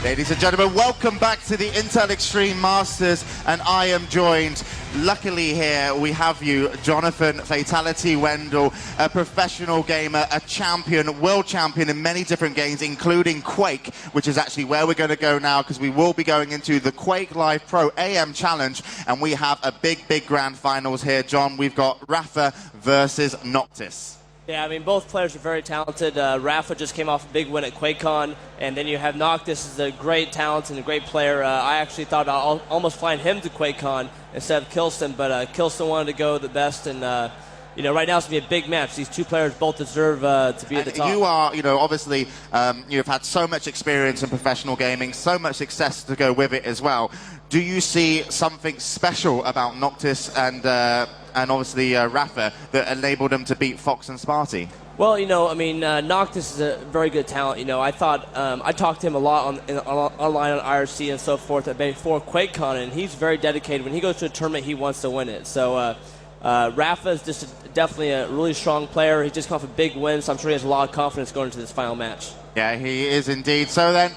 Ladies and gentlemen, welcome back to the Intel Extreme Masters, and I am joined, luckily here we have you, Johnathan, Fatality Wendel, a professional gamer, a champion, world champion in many different games, including Quake, which is actually where we're going to go now, because we will be going into the QuakeLive Pro AM Challenge, and we have a big grand finals here. John, we've got Rapha versus Noctis. Yeah, I mean, both players are very talented. Rapha just came off a big win at Quakecon, and then you have Noctis is a great talent and a great player. I actually thought I'll almost flying him to Quakecon instead of Koeln, but Koeln wanted to go the best, and you know, right now it's going to be a big match. These two players both deserve to be at the top. You are, you know, obviously you've had so much experience in professional gaming, so much success to go with it as well. Do you see something special about Noctis and obviously Rapha that enabled them to beat Fox and Sparty? Well, you know, I mean, Noctis is a very good talent. You know, I thought I talked to him a lot online on IRC and so forth before QuakeCon, and he's very dedicated. When he goes to a tournament, he wants to win it. So Rapha is just definitely a really strong player. He just come off a big win, so I'm sure he has a lot of confidence going into this final match. Yeah, he is indeed. So then,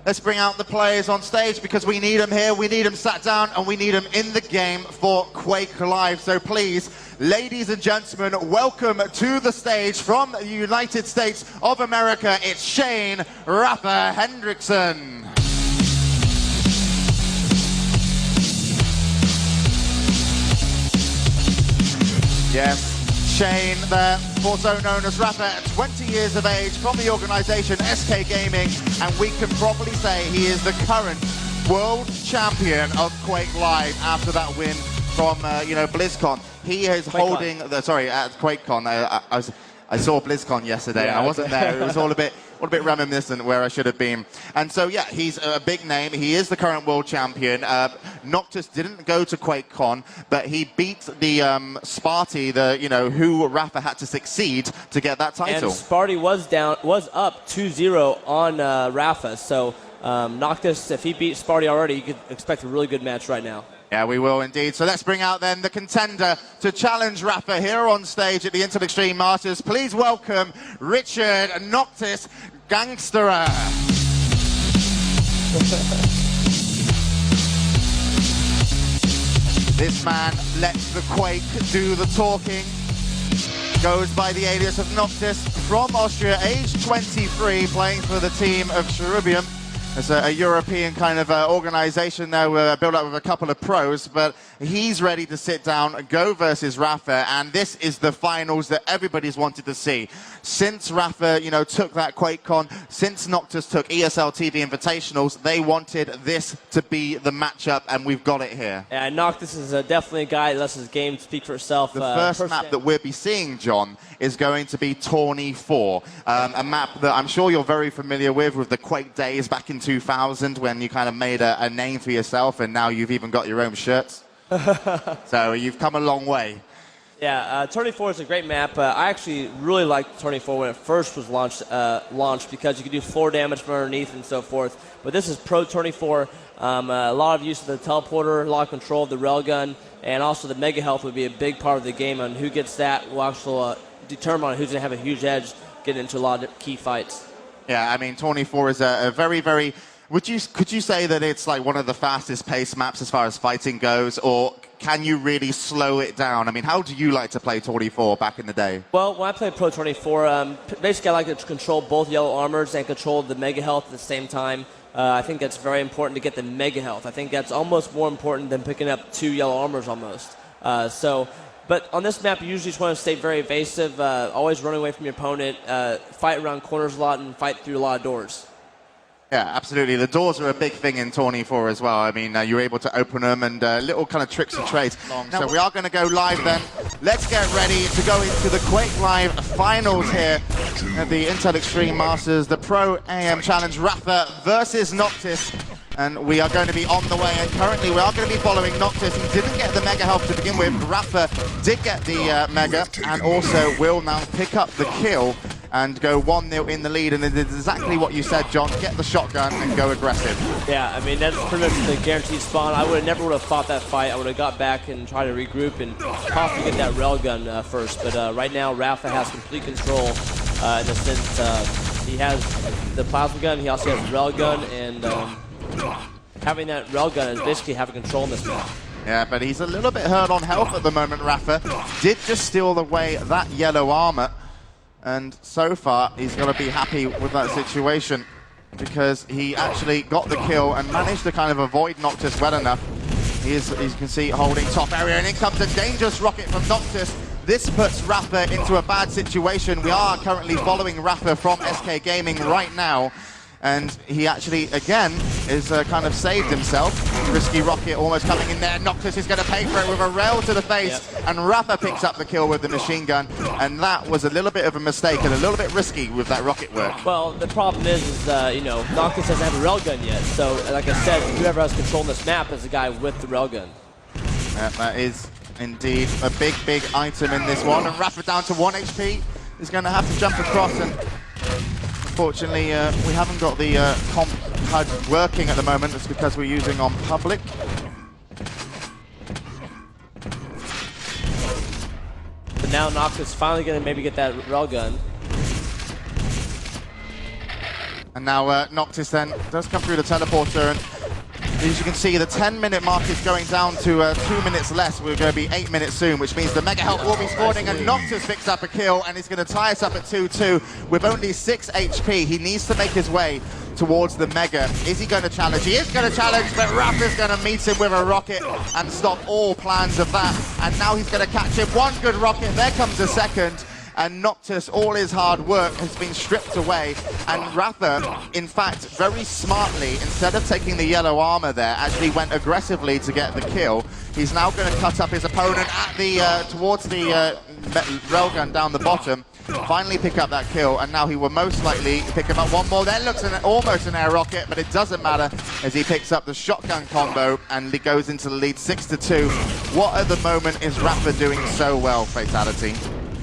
let's bring out the players on stage, because we need them here, we need them sat down, and we need them in the game for QuakeLive. So please, ladies and gentlemen, welcome to the stage from the United States of America, it's Shane Rapha Hendrixson. Yes. Shane there, also known as Rapha, 20 years of age, from the organisation SK Gaming, and we can probably say he is the current world champion of QuakeLive after that win from, you know, BlizzCon. He is holding, at QuakeCon, I saw BlizzCon yesterday, and I wasn't there. It was all a bit reminiscent where I should have been. And so, yeah, he's a big name. He is the current world champion. Noctis didn't go to QuakeCon, but he beat the Sparty, you know, who Rapha had to succeed to get that title. And Sparty was up 2-0 on Rapha. So Noctis, if he beat Sparty already, you could expect a really good match right now. Yeah, we will indeed. So let's bring out then the contender to challenge Rapha here on stage at the Intel Extreme Masters. Please welcome Richard Noctis Gansterer. This man lets the Quake do the talking. Goes by the alias of Noctis, from Austria, age 23, playing for the team of Cherubium. It's a European kind of organisation now, built up with a couple of pros, but he's ready to sit down and go versus Rapha, and this is the finals that everybody's wanted to see. Since Rapha, you know, took that QuakeCon, since Noctis took ESL TV Invitationals, they wanted this to be the matchup, and we've got it here. Yeah, Noctis is definitely a guy that lets his game speak for itself. The first map that we'll be seeing, John, is going to be Tourney 4, a map that I'm sure you're very familiar with the Quake days back in 2000, when you kind of made a name for yourself, and now you've even got your own shirts. So you've come a long way. Yeah, Tourney 4 is a great map. I actually really liked Tourney 4 when it first was launched because you could do floor damage from underneath and so forth. But this is Pro Tourney 4. A lot of use of the teleporter, a lot of control of the railgun, and also the mega health would be a big part of the game. And who gets that will actually determine who's going to have a huge edge getting into a lot of key fights. Yeah, I mean, Tourney 4 is a very... Could you say that it's like one of the fastest paced maps as far as fighting goes, or can you really slow it down? I mean, how do you like to play Tourney 4 back in the day? Well, when I played Pro Tourney 4, basically I like to control both yellow armors and control the mega health at the same time. I think that's very important to get the mega health. I think that's almost more important than picking up 2 yellow armors almost. But on this map, you usually just want to stay very evasive, always running away from your opponent, fight around corners a lot, and fight through a lot of doors. Yeah, absolutely. The doors are a big thing in Tourney 4 as well. I mean, you're able to open them, and little kind of tricks and trades. So we are going to go live then. Let's get ready to go into the QuakeLive finals here at the Intel Extreme Masters, the Pro AM Challenge, Rapha versus Noctis. And we are going to be on the way, and currently we are going to be following Noctis. He didn't get the mega health to begin with. Rapha did get the mega, and also will now pick up the kill and go 1-0 in the lead, and it is exactly what you said, John. Get the shotgun and go aggressive. Yeah, I mean, that's pretty much the guaranteed spawn. I never would have fought that fight. I would have got back and tried to regroup and possibly get that railgun first. But right now, Rapha has complete control in the sense He has the plasma gun, he also has railgun, and having that railgun is basically having control in this map. Yeah, but he's a little bit hurt on health at the moment, Rapha. Did just steal away that yellow armor, and so far he's got to be happy with that situation because he actually got the kill and managed to kind of avoid Noctis well enough. He is, as you can see, holding top area, and in comes a dangerous rocket from Noctis. This puts Rapha into a bad situation. We are currently following Rapha from SK Gaming right now. And he actually, again, is kind of saved himself. Risky rocket almost coming in there. Noctis is going to pay for it with a rail to the face. Yep. And Rapha picks up the kill with the machine gun. And that was a little bit of a mistake and a little bit risky with that rocket work. Well, the problem is you know, Noctis doesn't have a railgun yet. So, like I said, whoever has control on this map is the guy with the railgun. Yeah, that is indeed a big, big item in this one. And Rapha down to 1 HP. He's going to have to jump across, and unfortunately, we haven't got the comp HUD working at the moment. It's because we're using on public. But now Noctis finally going to maybe get that railgun. And now Noctis then does come through the teleporter, and as you can see, the 10-minute mark is going down to 2 minutes less. We're going to be 8 minutes soon, which means the Mega Health will be spawning, and Noctis picks up a kill, and he's going to tie us up at 2-2 with only 6 HP. He needs to make his way towards the Mega. Is he going to challenge? He is going to challenge, but Rapha's going to meet him with a rocket and stop all plans of that. And now he's going to catch him. One good rocket. There comes a second. And Noctis, all his hard work has been stripped away. And Rapha, in fact, very smartly, instead of taking the yellow armor there, actually went aggressively to get the kill. He's now going to cut up his opponent at the towards the railgun down the bottom. Finally pick up that kill, and now he will most likely pick him up one more. There looks almost an air rocket, but it doesn't matter as he picks up the shotgun combo and he goes into the lead 6-2. What at the moment is Rapha doing so well, Fatality?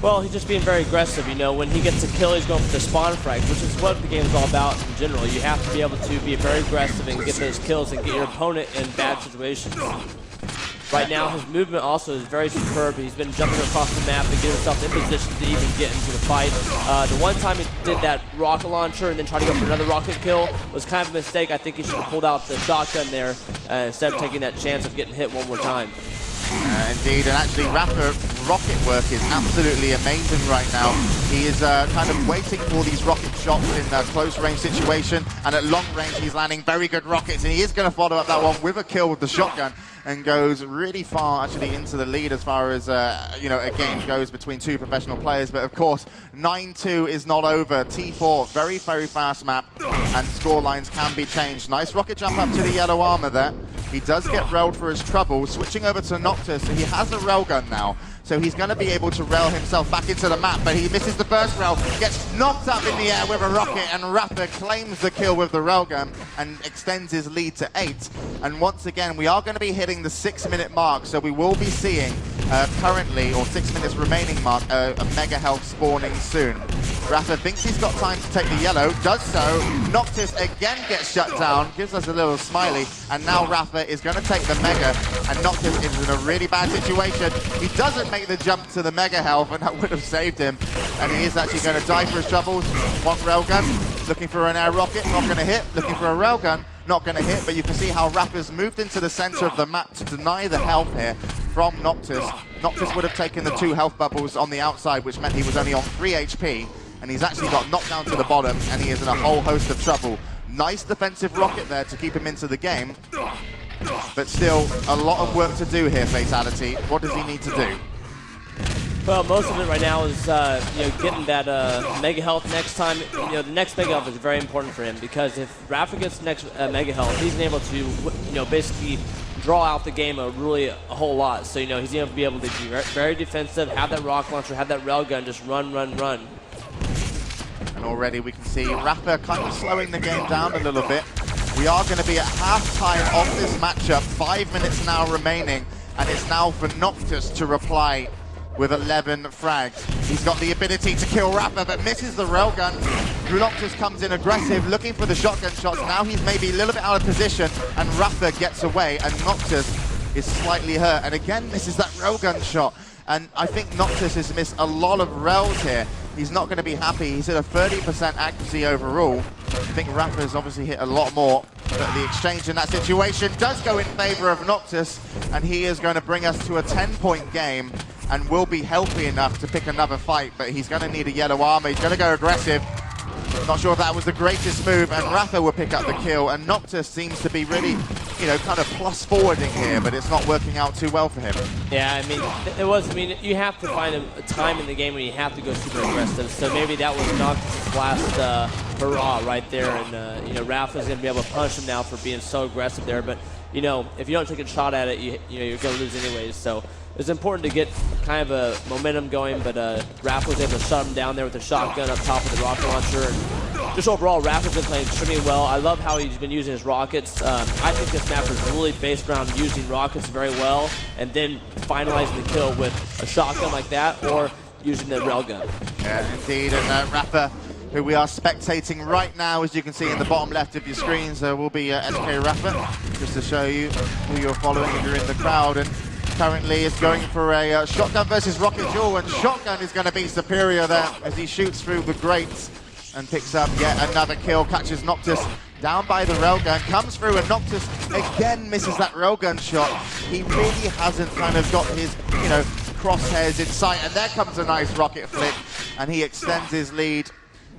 Well, he's just being very aggressive. You know, when he gets a kill, he's going for the spawn frags, which is what the game is all about in general. You have to be able to be very aggressive and get those kills and get your opponent in bad situations. Right now, his movement also is very superb. He's been jumping across the map and getting himself in position to even get into the fight. The one time he did that rocket launcher and then tried to go for another rocket kill was kind of a mistake. I think he should have pulled out the shotgun there instead of taking that chance of getting hit one more time. Indeed, and actually Rapha rocket work is absolutely amazing right now. He is kind of waiting for these rocket shots in a close range situation, and at long range he's landing very good rockets, and he is going to follow up that one with a kill with the shotgun and goes really far actually into the lead as far as you know, a game goes between two professional players. But of course 9-2 is not over. T4, very, very fast map, and score lines can be changed. Nice rocket jump up to the yellow armor there. He does get railed for his trouble. Switching over to Noctis, he has a railgun now, so he's going to be able to rail himself back into the map, but he misses the first rail, gets knocked up in the air with a rocket, and Rapha claims the kill with the railgun and extends his lead to 8. And once again, we are going to be hitting the 6-minute mark, so we will be seeing currently, or 6 minutes remaining mark, a Mega Health spawning soon. Rapha thinks he's got time to take the yellow, does so. Noctis again gets shut down, gives us a little smiley, and now Rapha is going to take the Mega, and Noctis is in a really bad situation. He doesn't make the jump to the Mega Health, and that would have saved him. And he is actually going to die for his troubles. One railgun, looking for an air rocket, not going to hit. Looking for a railgun, not going to hit. But you can see how Rapha's moved into the center of the map to deny the health here from Noctis. Noctis would have taken the 2 health bubbles on the outside, which meant he was only on 3 HP. And he's actually got knocked down to the bottom, and he is in a whole host of trouble. Nice defensive rocket there to keep him into the game. But still, a lot of work to do here, Fatality. What does he need to do? Well, most of it right now is you know, getting that Mega Health next time. You know, the next Mega Health is very important for him, because if Rapha gets the next Mega Health, he's able to, you know, basically draw out the game a whole lot. So, you know, he's going to be able to be very defensive, have that rocket launcher, have that railgun, just run. And already we can see Rapha kind of slowing the game down a little bit. We are going to be at half-time of this matchup, 5 minutes now remaining, and it's now for Noctis to reply with 11 frags. He's got the ability to kill Rapha, but misses the railgun. Noctis comes in aggressive, looking for the shotgun shots. Now he's maybe a little bit out of position, and Rapha gets away, and Noctis is slightly hurt, and again misses that railgun shot. And I think Noctis has missed a lot of rails here. he's not going to be happy. He's at a 30% accuracy overall. I think Rapha's obviously hit a lot more, but the exchange in that situation does go in favor of Noctis, and he is going to bring us to a 10-point game and will be healthy enough to pick another fight, but he's going to need a yellow armor. He's going to go aggressive. Not sure if that was the greatest move, and Rapha will pick up the kill, and Noctis seems to be really, you know, kind of plus forwarding here, but it's not working out too well for him. Yeah, I mean, you have to find a time in the game when you have to go super aggressive, so maybe that was Noctis' last hurrah right there, and, you know, Rapha's going to be able to punish him now for being so aggressive there, but, you know, if you don't take a shot at it, you know, you're going to lose anyways, so it's important to get kind of a momentum going, but Rapha was able to shut him down there with a shotgun up top of the rocket launcher. And just overall, Rapha's been playing extremely well. I love how he's been using his rockets. I think this map is really based around using rockets very well and then finalizing the kill with a shotgun like that or using the railgun. Yeah, indeed, and Rapha, who we are spectating right now, as you can see in the bottom left of your screens, will be SK Rapha, just to show you who you're following if you're in the crowd. And currently is going for a shotgun versus rocket duel, and shotgun is going to be superior there as he shoots through the grates and picks up yet another kill, catches Noctis down by the railgun, comes through, and Noctis again misses that railgun shot. He really hasn't kind of got his, you know, crosshairs in sight, and there comes a nice rocket flick, and he extends his lead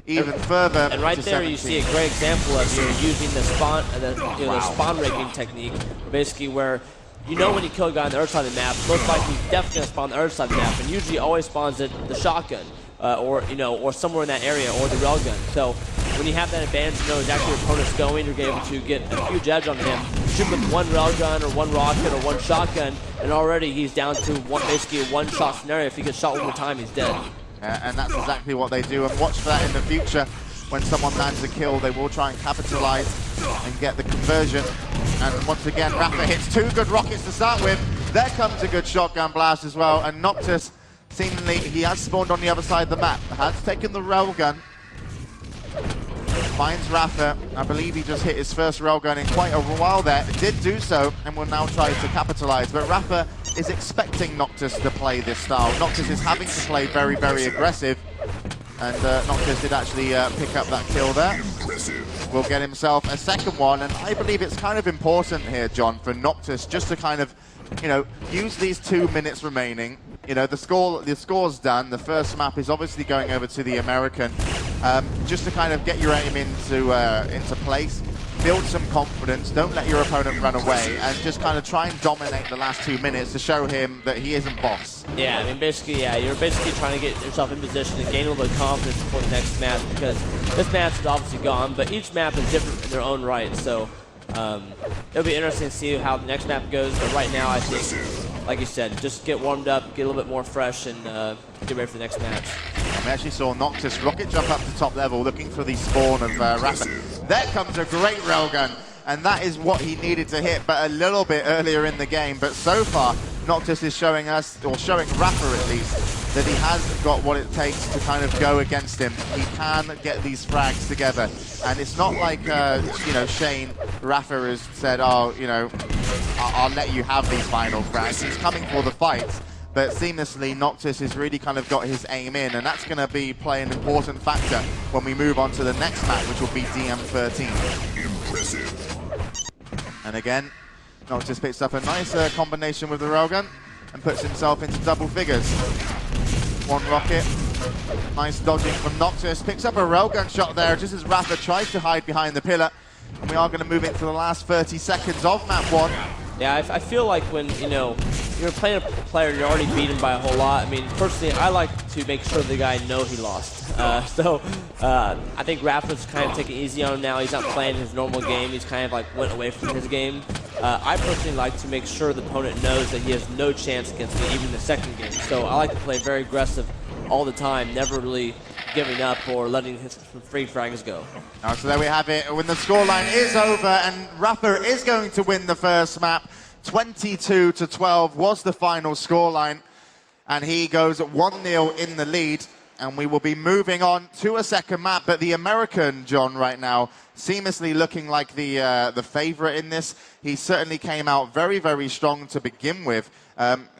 even further. And right there 17. you see a great example of you using the spawn, the spawn raking technique, basically where you know when you kill a guy on the other side of the map, most likely he's definitely going to spawn on the other side of the map, and usually always spawns at the shotgun, or somewhere in that area, or the railgun. So when you have that advantage, you know exactly where your opponent's going, you're able to get a huge edge on him. Shoot with one railgun or one rocket or one shotgun, and already he's down to basically a one-shot scenario. If he gets shot one more time, he's dead. And that's exactly what they do, and watch for that in the future. When someone lands a kill, they will try and capitalize and get the conversion. And once again, Rapha hits two good rockets to start with. There comes a good shotgun blast as well, and Noctis, seemingly, he has spawned on the other side of the map. Has taken the railgun. Finds Rapha. I believe he just hit his first railgun in quite a while there. Did do so, and will now try to capitalize. But Rapha is expecting Noctis to play this style. Noctis is having to play very, very aggressive. And Noctis did actually pick up that kill there. Will get himself a second one, and I believe it's kind of important here, John, for Noctis just to kind of, you know, use these 2 minutes remaining. You know, the score's done. The first map is obviously going over to the American. Just to kind of get your aim into place, build some confidence, don't let your opponent run away, and just kind of try and dominate the last 2 minutes to show him that he isn't boss. Yeah, I mean, basically, yeah, you're basically trying to get yourself in position and gain a little bit of confidence for the next match, because this match is obviously gone, but each map is different in their own right, so it'll be interesting to see how the next map goes, but right now I think, like you said, just get warmed up, get a little bit more fresh, and get ready for the next match. We actually saw Noctis rocket jump up to top level, looking for the spawn of Rapha. There comes a great railgun, and that is what he needed to hit, but a little bit earlier in the game. But so far, Noctis is showing us, or showing Rapha at least, that he has got what it takes to kind of go against him. He can get these frags together, and it's not like, you know, Shane, Rapha has said, oh, you know, I'll let you have these final frags. He's coming for the fight. But seamlessly, Noctis has really kind of got his aim in, and that's going to be play an important factor when we move on to the next map, which will be DM13. Impressive. And again, Noctis picks up a nice combination with the railgun and puts himself into double figures. One rocket, nice dodging from Noctis, picks up a railgun shot there just as Rapha tries to hide behind the pillar. And we are going to move into the last 30 seconds of map 1. Yeah, I feel like when, you know, you're playing a player, you're already beaten by a whole lot. I mean, personally, I like to make sure the guy know he lost. I think Rapha's kind of taking it easy on him now. He's not playing his normal game. He's kind of like went away from his game. I personally like to make sure the opponent knows that he has no chance against me, even the second game. So I like to play very aggressive all the time, never really giving up or letting his free frags go. So there we have it. When the scoreline is over and Rapha is going to win the first map, 22-12 was the final scoreline, and he goes 1-0 in the lead. and we will be moving on to a second map. But the American, John, right now, seamlessly looking like the favorite in this. He certainly came out very, very strong to begin with.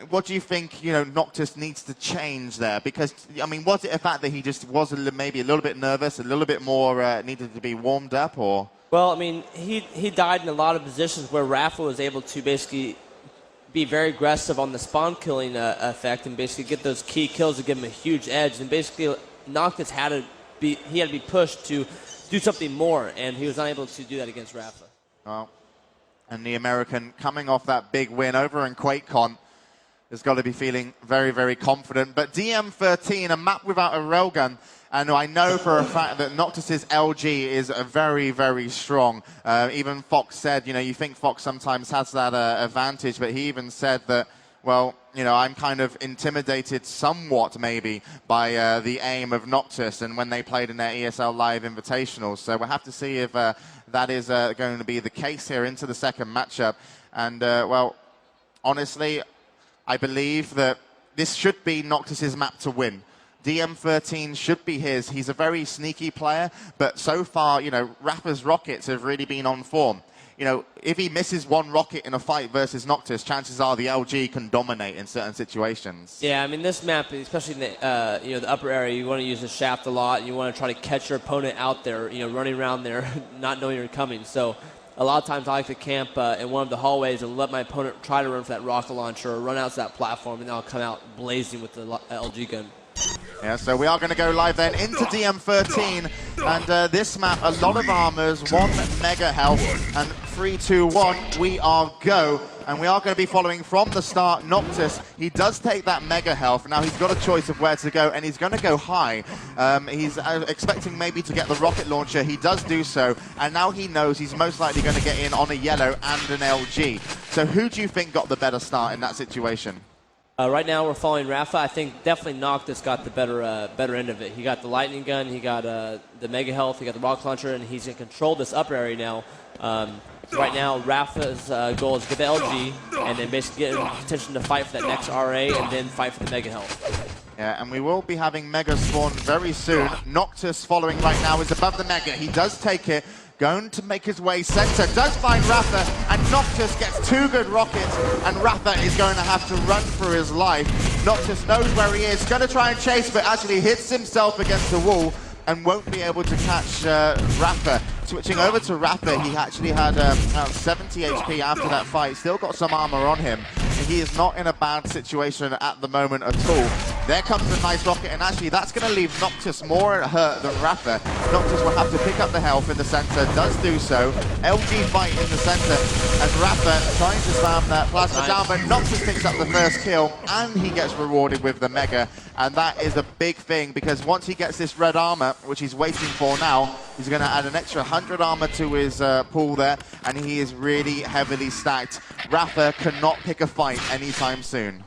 What do you think, Noctis needs to change there? Because, I mean, was it a fact that he just was maybe a little bit nervous, a little bit more needed to be warmed up, or? Well, I mean, he died in a lot of positions where Rapha was able to basically be very aggressive on the spawn killing effect and basically get those key kills to give him a huge edge. And basically, Noctis had to be pushed to do something more, and he was unable to do that against Rapha. Well, and the American coming off that big win over in Quakecon has got to be feeling very, very confident. But DM13, a map without a railgun, and I know for a fact that Noctis's LG is very, very strong. Even Fox said, you think Fox sometimes has that advantage, but he even said that, well, I'm kind of intimidated somewhat maybe by the aim of Noctis and when they played in their ESL Live Invitational. So we'll have to see if that is going to be the case here into the second matchup. And, well, honestly, I believe that this should be Noctis's map to win. DM13 should be his. He's a very sneaky player, but so far, Rapha's rockets have really been on form. If he misses one rocket in a fight versus Noctis, chances are the LG can dominate in certain situations. Yeah, I mean, this map, especially in the the upper area, you want to use the shaft a lot, and you want to try to catch your opponent out there, running around there, not knowing you're coming. So a lot of times I like to camp in one of the hallways and let my opponent try to run for that rocket launcher or run out to that platform, and then I'll come out blazing with the LG gun. Yeah, so we are going to go live then into DM13, and this map, a lot of armors, 1 mega health, and 3, 2, 1, we are go. And we are going to be following from the start Noctis. He does take that mega health. Now he's got a choice of where to go, and he's going to go high. He's expecting maybe to get the rocket launcher. He does do so, and now he knows he's most likely going to get in on a yellow and an LG. So who do you think got the better start in that situation? Right now we're following Rapha. I think definitely Noctis got the better end of it. He got the lightning gun, he got the mega health, he got the rocket launcher, and he's going to control this upper area now. Right now, Rapha's goal is to get the LG and then basically get in position to fight for that next RA and then fight for the mega health. Yeah, and we will be having mega spawn very soon. Noctis following right now is above the mega. He does take it. Going to make his way center, does find Rapha, and Noctis gets 2 good rockets, and Rapha is going to have to run for his life. Noctis knows where he is, going to try and chase, but actually hits himself against the wall and won't be able to catch Rapha. Switching over to Rapha, he actually had 70 HP after that fight, still got some armor on him, and he is not in a bad situation at the moment at all. There comes a nice rocket, and actually that's going to leave Noctis more hurt than Rapha. Noctis will have to pick up the health in the center, does do so. LG fight in the center, and Rapha trying to slam that plasma down, but Noctis picks up the first kill, and he gets rewarded with the mega. And that is a big thing, because once he gets this red armor, which he's waiting for now, he's going to add an extra 100 armor to his pool there, and he is really heavily stacked. Rapha cannot pick a fight anytime soon.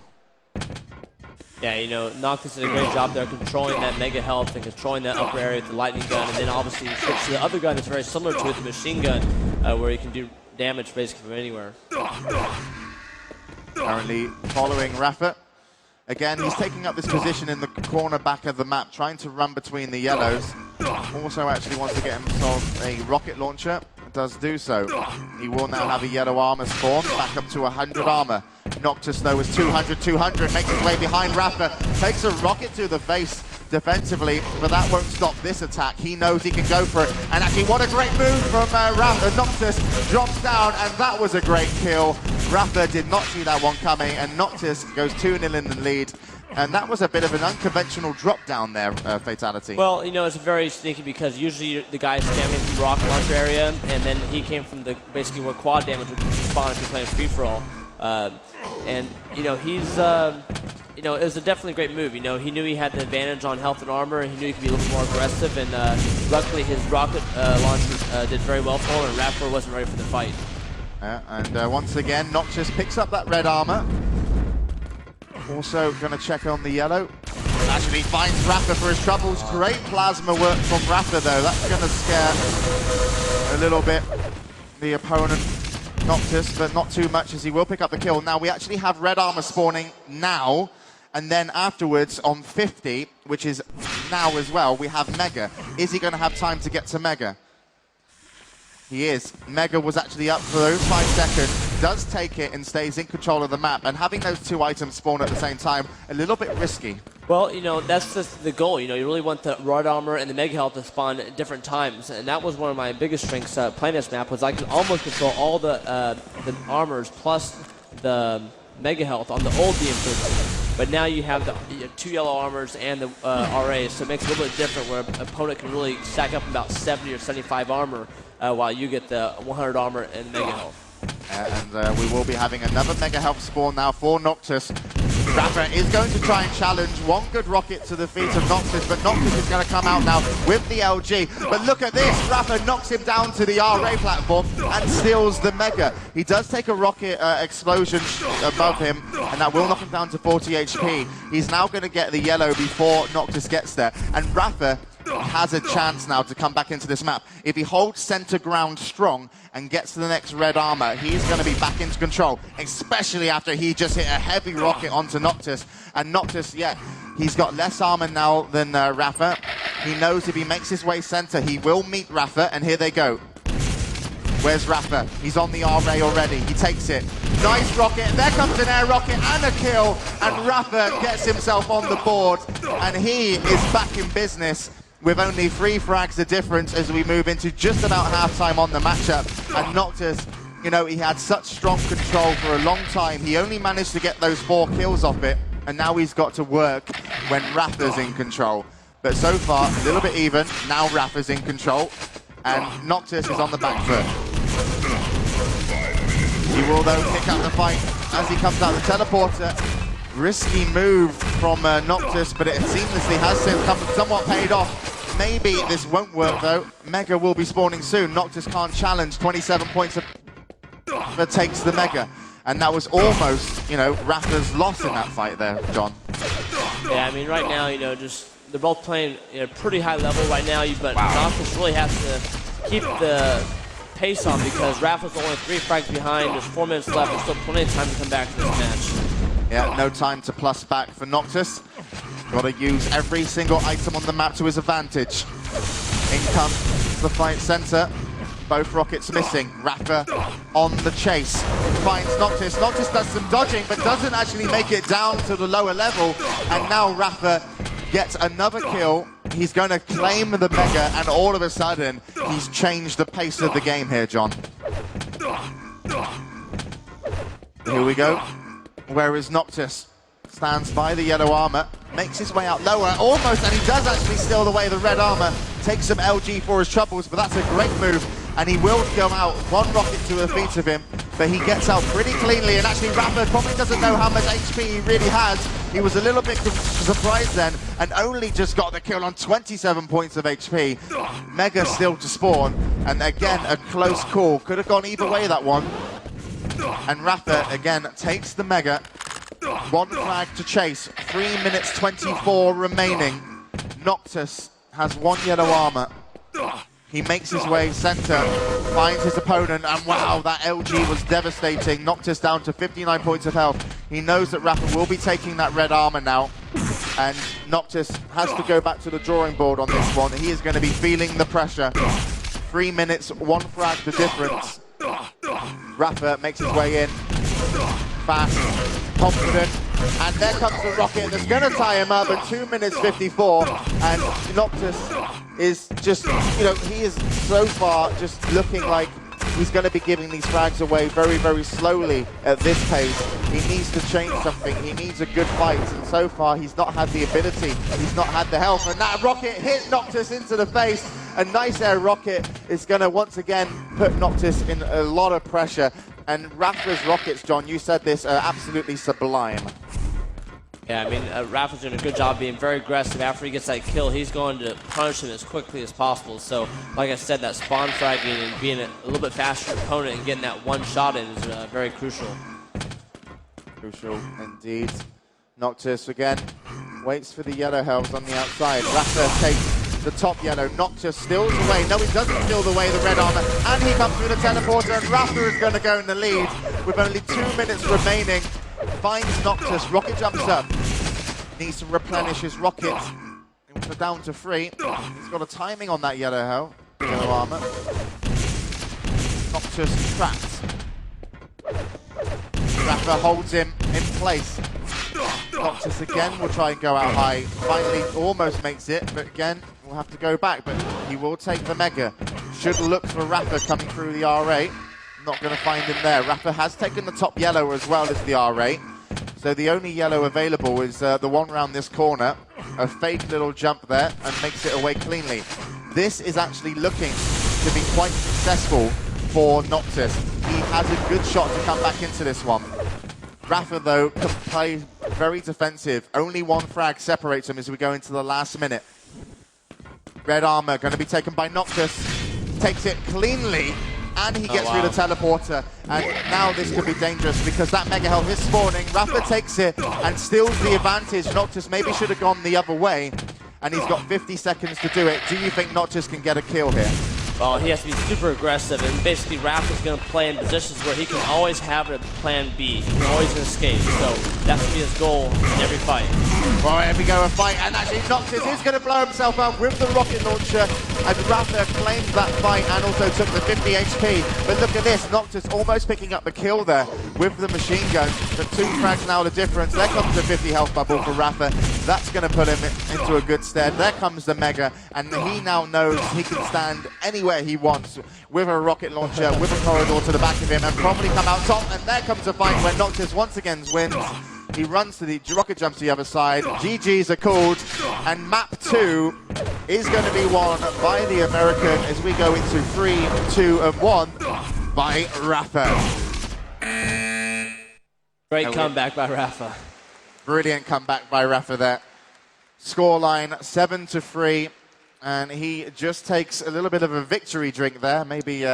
Yeah, Noctis did a great job there controlling that mega health and controlling that upper area with the lightning gun, and then obviously he switched to the other gun that's very similar to it, the machine gun, where he can do damage basically from anywhere. Currently following Rapha. Again, he's taking up this position in the corner back of the map, trying to run between the yellows. Also actually wants to get himself a rocket launcher. Does do so. He will now have a yellow armor spawn, back up to 100 armor. Noctis, though, is 200, makes his way behind Rapha. Takes a rocket to the face defensively, but that won't stop this attack. He knows he can go for it. And actually, what a great move from Rapha. Noctis drops down, and that was a great kill. Rapha did not see that one coming, and Noctis goes 2-0 in the lead. And that was a bit of an unconventional drop down there, Fatality. Well, it's very sneaky because usually the guy's scamming from the rocket launcher area, and then he came from the basically where quad damage would spawn if you're playing free-for-all. And, he's, it was a definitely great move. He knew he had the advantage on health and armor, and he knew he could be a little more aggressive, and luckily his rocket launcher did very well for him, and Rapha wasn't ready for the fight. And once again, Noctis picks up that red armor. Also going to check on the yellow. Actually finds Rapha for his troubles. Great plasma work from Rapha though. That's going to scare a little bit the opponent, Noctis, but not too much as he will pick up the kill. Now we actually have red armor spawning now. And then afterwards on 50, which is now as well, we have Mega. Is he going to have time to get to Mega? He is. Mega was actually up for those 5 seconds, does take it and stays in control of the map. And having those 2 items spawn at the same time, a little bit risky. Well, you know, that's just the goal. You know, you really want the Rod Armor and the Mega Health to spawn at different times. And that was one of my biggest strengths playing this map, was I can almost control all the armors plus the Mega Health on the old DM. But now you have the 2 yellow armors and the RAs, so it makes it a little bit different where an opponent can really stack up about 70 or 75 armor while you get the 100 armor and Mega Health. And we will be having another Mega Health spawn now for Noctis. Rapha is going to try and challenge one good rocket to the feet of Noctis, but Noctis is going to come out now with the LG. But look at this, Rapha knocks him down to the RA platform and steals the Mega. He does take a rocket explosion above him, and that will knock him down to 40 HP. He's now going to get the yellow before Noctis gets there. And Rapha has a chance now to come back into this map. If he holds center ground strong and gets to the next red armor, he's going to be back into control, especially after he just hit a heavy rocket onto Noctis. And Noctis, yeah, he's got less armor now than Rapha. He knows if he makes his way center, he will meet Rapha, and here they go. Where's Rapha? He's on the RA already. He takes it. Nice rocket. There comes an air rocket and a kill. And Rapha gets himself on the board. And he is back in business with only 3 frags the difference as we move into just about halftime on the matchup. And Noctis, you know, he had such strong control for a long time. He only managed to get those 4 kills off it. And now he's got to work when Rapha's in control. But so far, a little bit even. Now Rapha's in control. And Noctis is on the back foot. He will, though, pick up the fight as he comes out the teleporter. Risky move from Noctis, but it seamlessly has somewhat paid off. Maybe this won't work, though. Mega will be spawning soon. Noctis can't challenge. 27 points of takes the Mega. And that was almost, you know, Rapha's loss in that fight there, John. Yeah, I mean, right now, you know, just they're both playing at a pretty high level right now, but Noctis really has to keep the pace on because Rapha's only 3 frags behind. There's 4 minutes left. There's still plenty of time to come back to this match. Yeah, no time to plus back for Noctis. Got to use every single item on the map to his advantage. In comes the fight center. Both rockets missing. Rapha on the chase. Finds Noctis. Noctis does some dodging, but doesn't actually make it down to the lower level. And now Rapha gets another kill. He's going to claim the Mega, and all of a sudden, he's changed the pace of the game here, John. Here we go. Where is Noctis? Stands by the yellow armor, makes his way out lower, almost, and he does actually steal away the red armor. Takes some LG for his troubles, but that's a great move. And he will go out, 1 rocket to the feet of him, but he gets out pretty cleanly. And actually, Rapha probably doesn't know how much HP he really has. He was a little bit surprised then, and only just got the kill on 27 points of HP. Mega still to spawn, and again, a close call. Could have gone either way, that one. And Rapha, again, takes the Mega. 1 flag to chase, 3 minutes 24 remaining. Noctis has 1 yellow armor. He makes his way center, finds his opponent, and wow, that LG was devastating. Noctis down to 59 points of health. He knows that Rapha will be taking that red armor now, and Noctis has to go back to the drawing board on this one. He is going to be feeling the pressure. 3 minutes, 1 frag the difference. Rapha makes his way in, fast, confident, and there comes the rocket that's going to tie him up at 2 minutes 54, and Noctis is just, you know, he is so far just looking like he's going to be giving these frags away very, very slowly at this pace. He needs to change something. He needs a good fight, and so far he's not had the ability. He's not had the health, and that rocket hit Noctis into the face. A nice air rocket is going to once again put Noctis in a lot of pressure. And Rapha's rockets, John, you said this, are absolutely sublime. Yeah, I mean, Rapha's doing a good job being very aggressive. After he gets that kill, he's going to punish him as quickly as possible. So, like I said, that spawn fragging and being a little bit faster opponent and getting that 1 shot in is very crucial. Crucial indeed. Noctis again waits for the yellow helms on the outside. Rapha takes the top yellow. Noctis steals away. No, he doesn't steal away the red armor. And he comes through the teleporter, and Rapha is going to go in the lead with only 2 minutes remaining. Finds Noctis, rocket jumps up, needs to replenish his rockets. We're down to 3. He's got a timing on that yellow armor. Noctis trapped. Rapha holds him in place. Noctis again will try and go out high. Finally almost makes it, but again, we'll have to go back. But he will take the Mega. Should look for Rapha coming through the R8. Not going to find him there. Rapha has taken the top yellow as well as the R8. So the only yellow available is the one around this corner. A fake little jump there and makes it away cleanly. This is actually looking to be quite successful for Noctis. He has a good shot to come back into this one. Rapha, though, can play very defensive. Only one frag separates him as we go into the last minute. Red armor going to be taken by Noctis. Takes it cleanly. And he gets through the teleporter, and now this could be dangerous because that Mega Health is spawning. Rapha takes it and steals the advantage. Noctis maybe should have gone the other way, and he's got 50 seconds to do it. Do you think Noctis can get a kill here? Well, he has to be super aggressive, and basically Rapha's going to play in positions where he can always have a plan B. He can always escape, so that's going to be his goal in every fight. Well, here we go, a fight, and actually Noctis is going to blow himself up with the rocket launcher, and Rapha claimed that fight and also took the 50 HP. But look at this, Noctis almost picking up the kill there with the machine gun. But 2 frags now the difference. There comes the 50 health bubble for Rapha. That's going to put him into a good stead. There comes the Mega, and he now knows he can stand anywhere he wants with a rocket launcher, with a corridor to the back of him, and probably come out top. And there comes a fight where Noctis once again wins. He runs to the rocket jumps to the other side. GGs are called, and map 2 is going to be won by the American as we go into 3, 2, and 1 by Rapha. Great comeback by Rapha. Brilliant comeback by Rapha there. Scoreline 7-3. And he just takes a little bit of a victory drink there. Maybe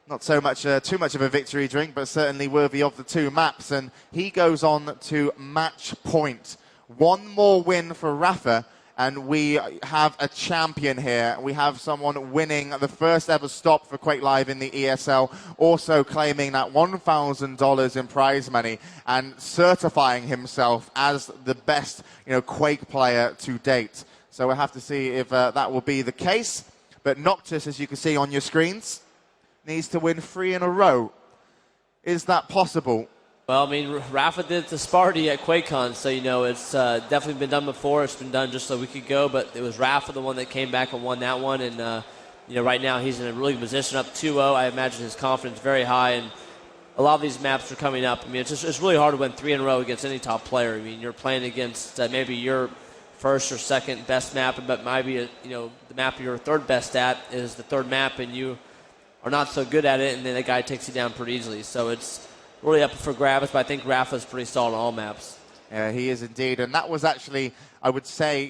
not so much, too much of a victory drink, but certainly worthy of the 2 maps. And he goes on to match point. 1 more win for Rapha, and we have a champion here. We have someone winning the first ever stop for QuakeLive in the ESL, also claiming that $1,000 in prize money and certifying himself as the best, Quake player to date. So we'll have to see if that will be the case. But Noctis, as you can see on your screens, needs to win 3 in a row. Is that possible? Well, I mean, Rapha did it to Sparty at Quakecon, so, it's definitely been done before. It's been done just a week ago, but it was Rapha the one that came back and won that one. And, right now he's in a really good position, up 2-0. I imagine his confidence very high, and a lot of these maps are coming up. I mean, it's really hard to win 3 in a row against any top player. I mean, you're playing against maybe your first or second best map, but maybe the map you're third best at is the third map, and you are not so good at it, and then the guy takes you down pretty easily. So it's really up for grabs, but I think Rapha's pretty solid on all maps. Yeah, he is indeed, and that was actually, I would say,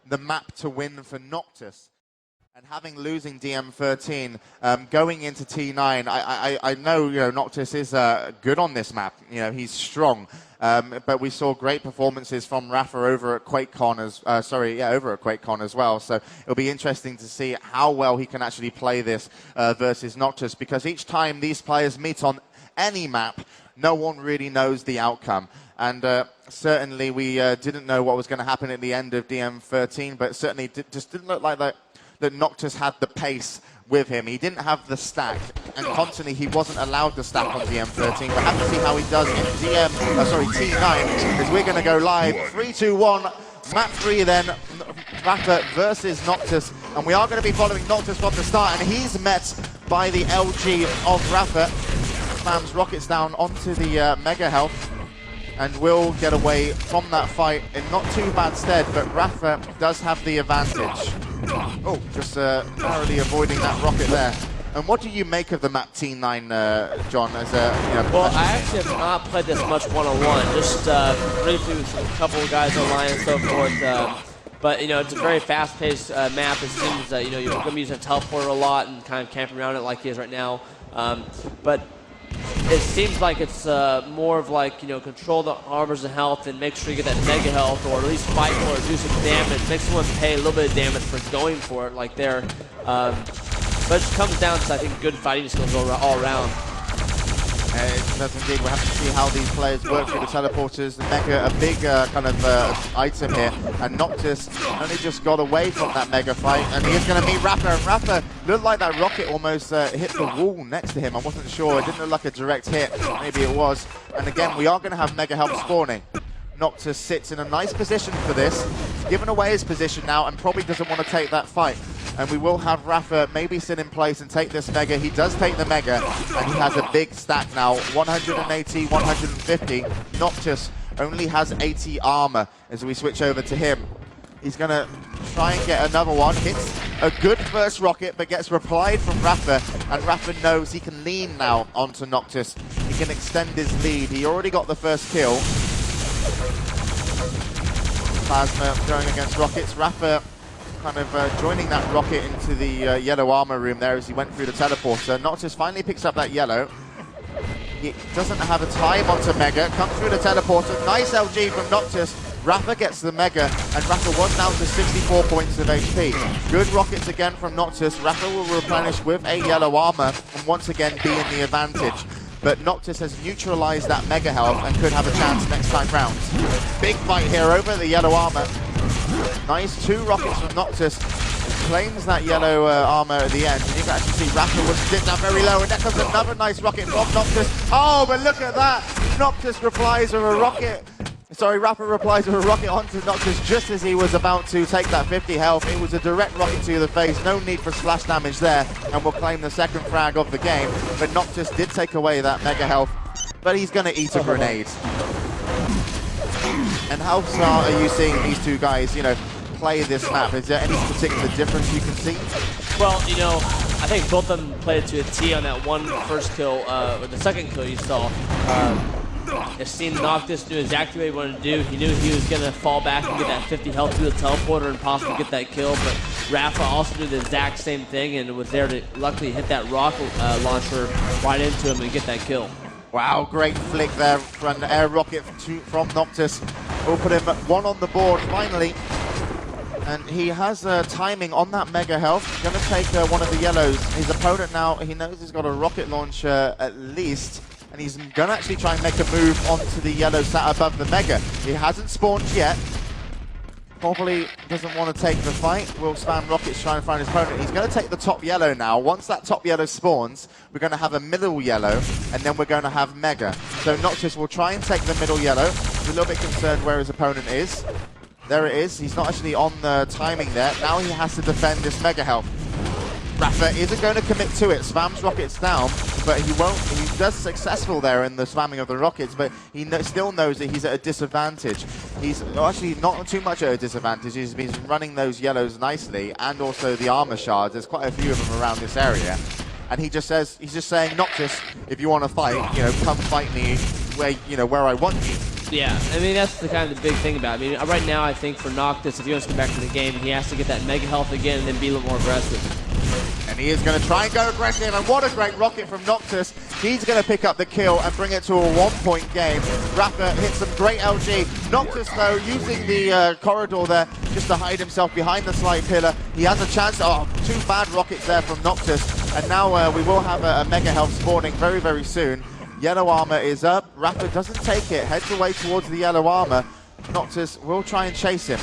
the map to win for Noctis. And having losing DM13, going into T9, I know Noctis is good on this map. He's strong, but we saw great performances from Rapha over at QuakeCon over at QuakeCon as well. So it'll be interesting to see how well he can actually play this versus Noctis, because each time these players meet on any map, no one really knows the outcome. And certainly we didn't know what was going to happen at the end of DM13, but certainly just didn't look like that Noctis had the pace with him. He didn't have the stack, and constantly he wasn't allowed the stack on DM13. We'll have to see how he does in T9, as we're going to go live. 3, 2, 1, map 3 then, Rapha versus Noctis, and we are going to be following Noctis from the start, and he's met by the LG of Rapha. Slams rockets down onto the Mega Health, and will get away from that fight in not too bad stead, but Rapha does have the advantage. Oh, just narrowly avoiding that rocket there. And what do you make of the map T9, John? As well, I actually have not played this much one-on-one, just briefly with a couple of guys online and so forth. But, it's a very fast-paced map. It seems that, you're going to be using a teleporter a lot and kind of camping around it like he is right now. But it seems like it's more of like, control the armors and health and make sure you get that mega health, or at least fight for it, do some damage, make someone pay a little bit of damage for going for it like there. But it comes down to, I think, good fighting skills all around. It does indeed. We'll have to see how these players work through the teleporters. The Mega, a big kind of item here. And Noctis only just got away from that Mega fight. And he is going to meet Rapha. And Rapha looked like that rocket almost hit the wall next to him. I wasn't sure. It didn't look like a direct hit. Maybe it was. And again, we are going to have Mega help spawning. Noctis sits in a nice position for this. He's given away his position now and probably doesn't want to take that fight. And we will have Rapha maybe sit in place and take this Mega. He does take the Mega, and he has a big stack now. 180, 150. Noctis only has 80 armor as we switch over to him. He's going to try and get another one. Hits a good first rocket, but gets replied from Rapha. And Rapha knows he can lean now onto Noctis. He can extend his lead. He already got the first kill. Plasma going against rockets. Rapha kind of joining that rocket into the yellow armor room there as he went through the teleporter. Noctis finally picks up that yellow. He doesn't have a time onto Mega. Comes through the teleporter. Nice LG from Noctis. Rapha gets the Mega, and Rapha was down to 64 points of HP. Good rockets again from Noctis. Rapha will replenish with a yellow armor and once again be in the advantage. But Noctis has neutralized that Mega health and could have a chance next time round. Big fight here over the yellow armor. Nice 2 rockets from Noctis. Claims that yellow armor at the end. And you can actually see Rapha was dipped down very low. And there comes another nice rocket from Noctis. Oh, but look at that! Noctis replies with a rocket. Sorry, Rapha replies with a rocket onto Noctis just as he was about to take that 50 health. It was a direct rocket to the face. No need for splash damage there. And will claim the second frag of the game. But Noctis did take away that Mega health. But he's going to eat a grenade. And how far are you seeing these two guys, you know, play this map? Is there any particular difference you can see? Well, you know, I think both of them played it to a T on that one first kill, or the second kill you saw. It seemed Noctis knew exactly what he wanted to do. He knew he was going to fall back and get that 50 health through the teleporter and possibly get that kill, but Rapha also did the exact same thing and was there to luckily hit that rocket launcher right into him and get that kill. Wow, great flick there from the air rocket from Noctis. We'll put him 1 on the board finally. And he has timing on that Mega health. He's going to take one of the yellows. His opponent now, he knows he's got a rocket launcher at least. And he's going to actually try and make a move onto the yellow sat above the Mega. He hasn't spawned yet. Probably doesn't want to take the fight. Will spam rockets trying to find his opponent. He's going to take the top yellow now. Once that top yellow spawns, we're going to have a middle yellow, and then we're going to have Mega. So Noctis will try and take the middle yellow. He's a little bit concerned where his opponent is. There it is. He's not actually on the timing there. Now he has to defend this Mega health. Rapha isn't going to commit to it. Spams rockets down, but he won't. He does successful there in the spamming of the rockets, but he still knows that he's at a disadvantage. He's actually not too much at a disadvantage. He's been running those yellows nicely, and also the armor shards. There's quite a few of them around this area, and he just says, he's just saying, Noctis, if you want to fight, you know, come fight me where I want you. Yeah, I mean, that's the kind of the big thing about it. I mean, right now, I think for Noctis, if he wants to get back to the game, he has to get that Mega health again and then be a little more aggressive. And he is going to try and go aggressive, and what a great rocket from Noctis. He's going to pick up the kill and bring it to a 1-point game. Rapha hits some great LG. Noctis, though, using the corridor there just to hide himself behind the slide pillar. He has a chance. Oh, 2 bad rockets there from Noctis. And now we will have a Mega health spawning very, very soon. Yellow armor is up. Rapha doesn't take it, heads away towards the yellow armor. Noctis will try and chase him.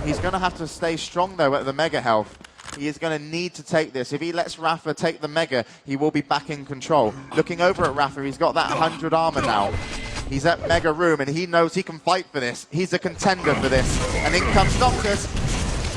He's going to have to stay strong, though, at the Mega health. He is going to need to take this. If he lets Rapha take the Mega, he will be back in control. Looking over at Rapha, he's got that 100 armor now. He's at Mega room, and he knows he can fight for this. He's a contender for this. And in comes Noctis.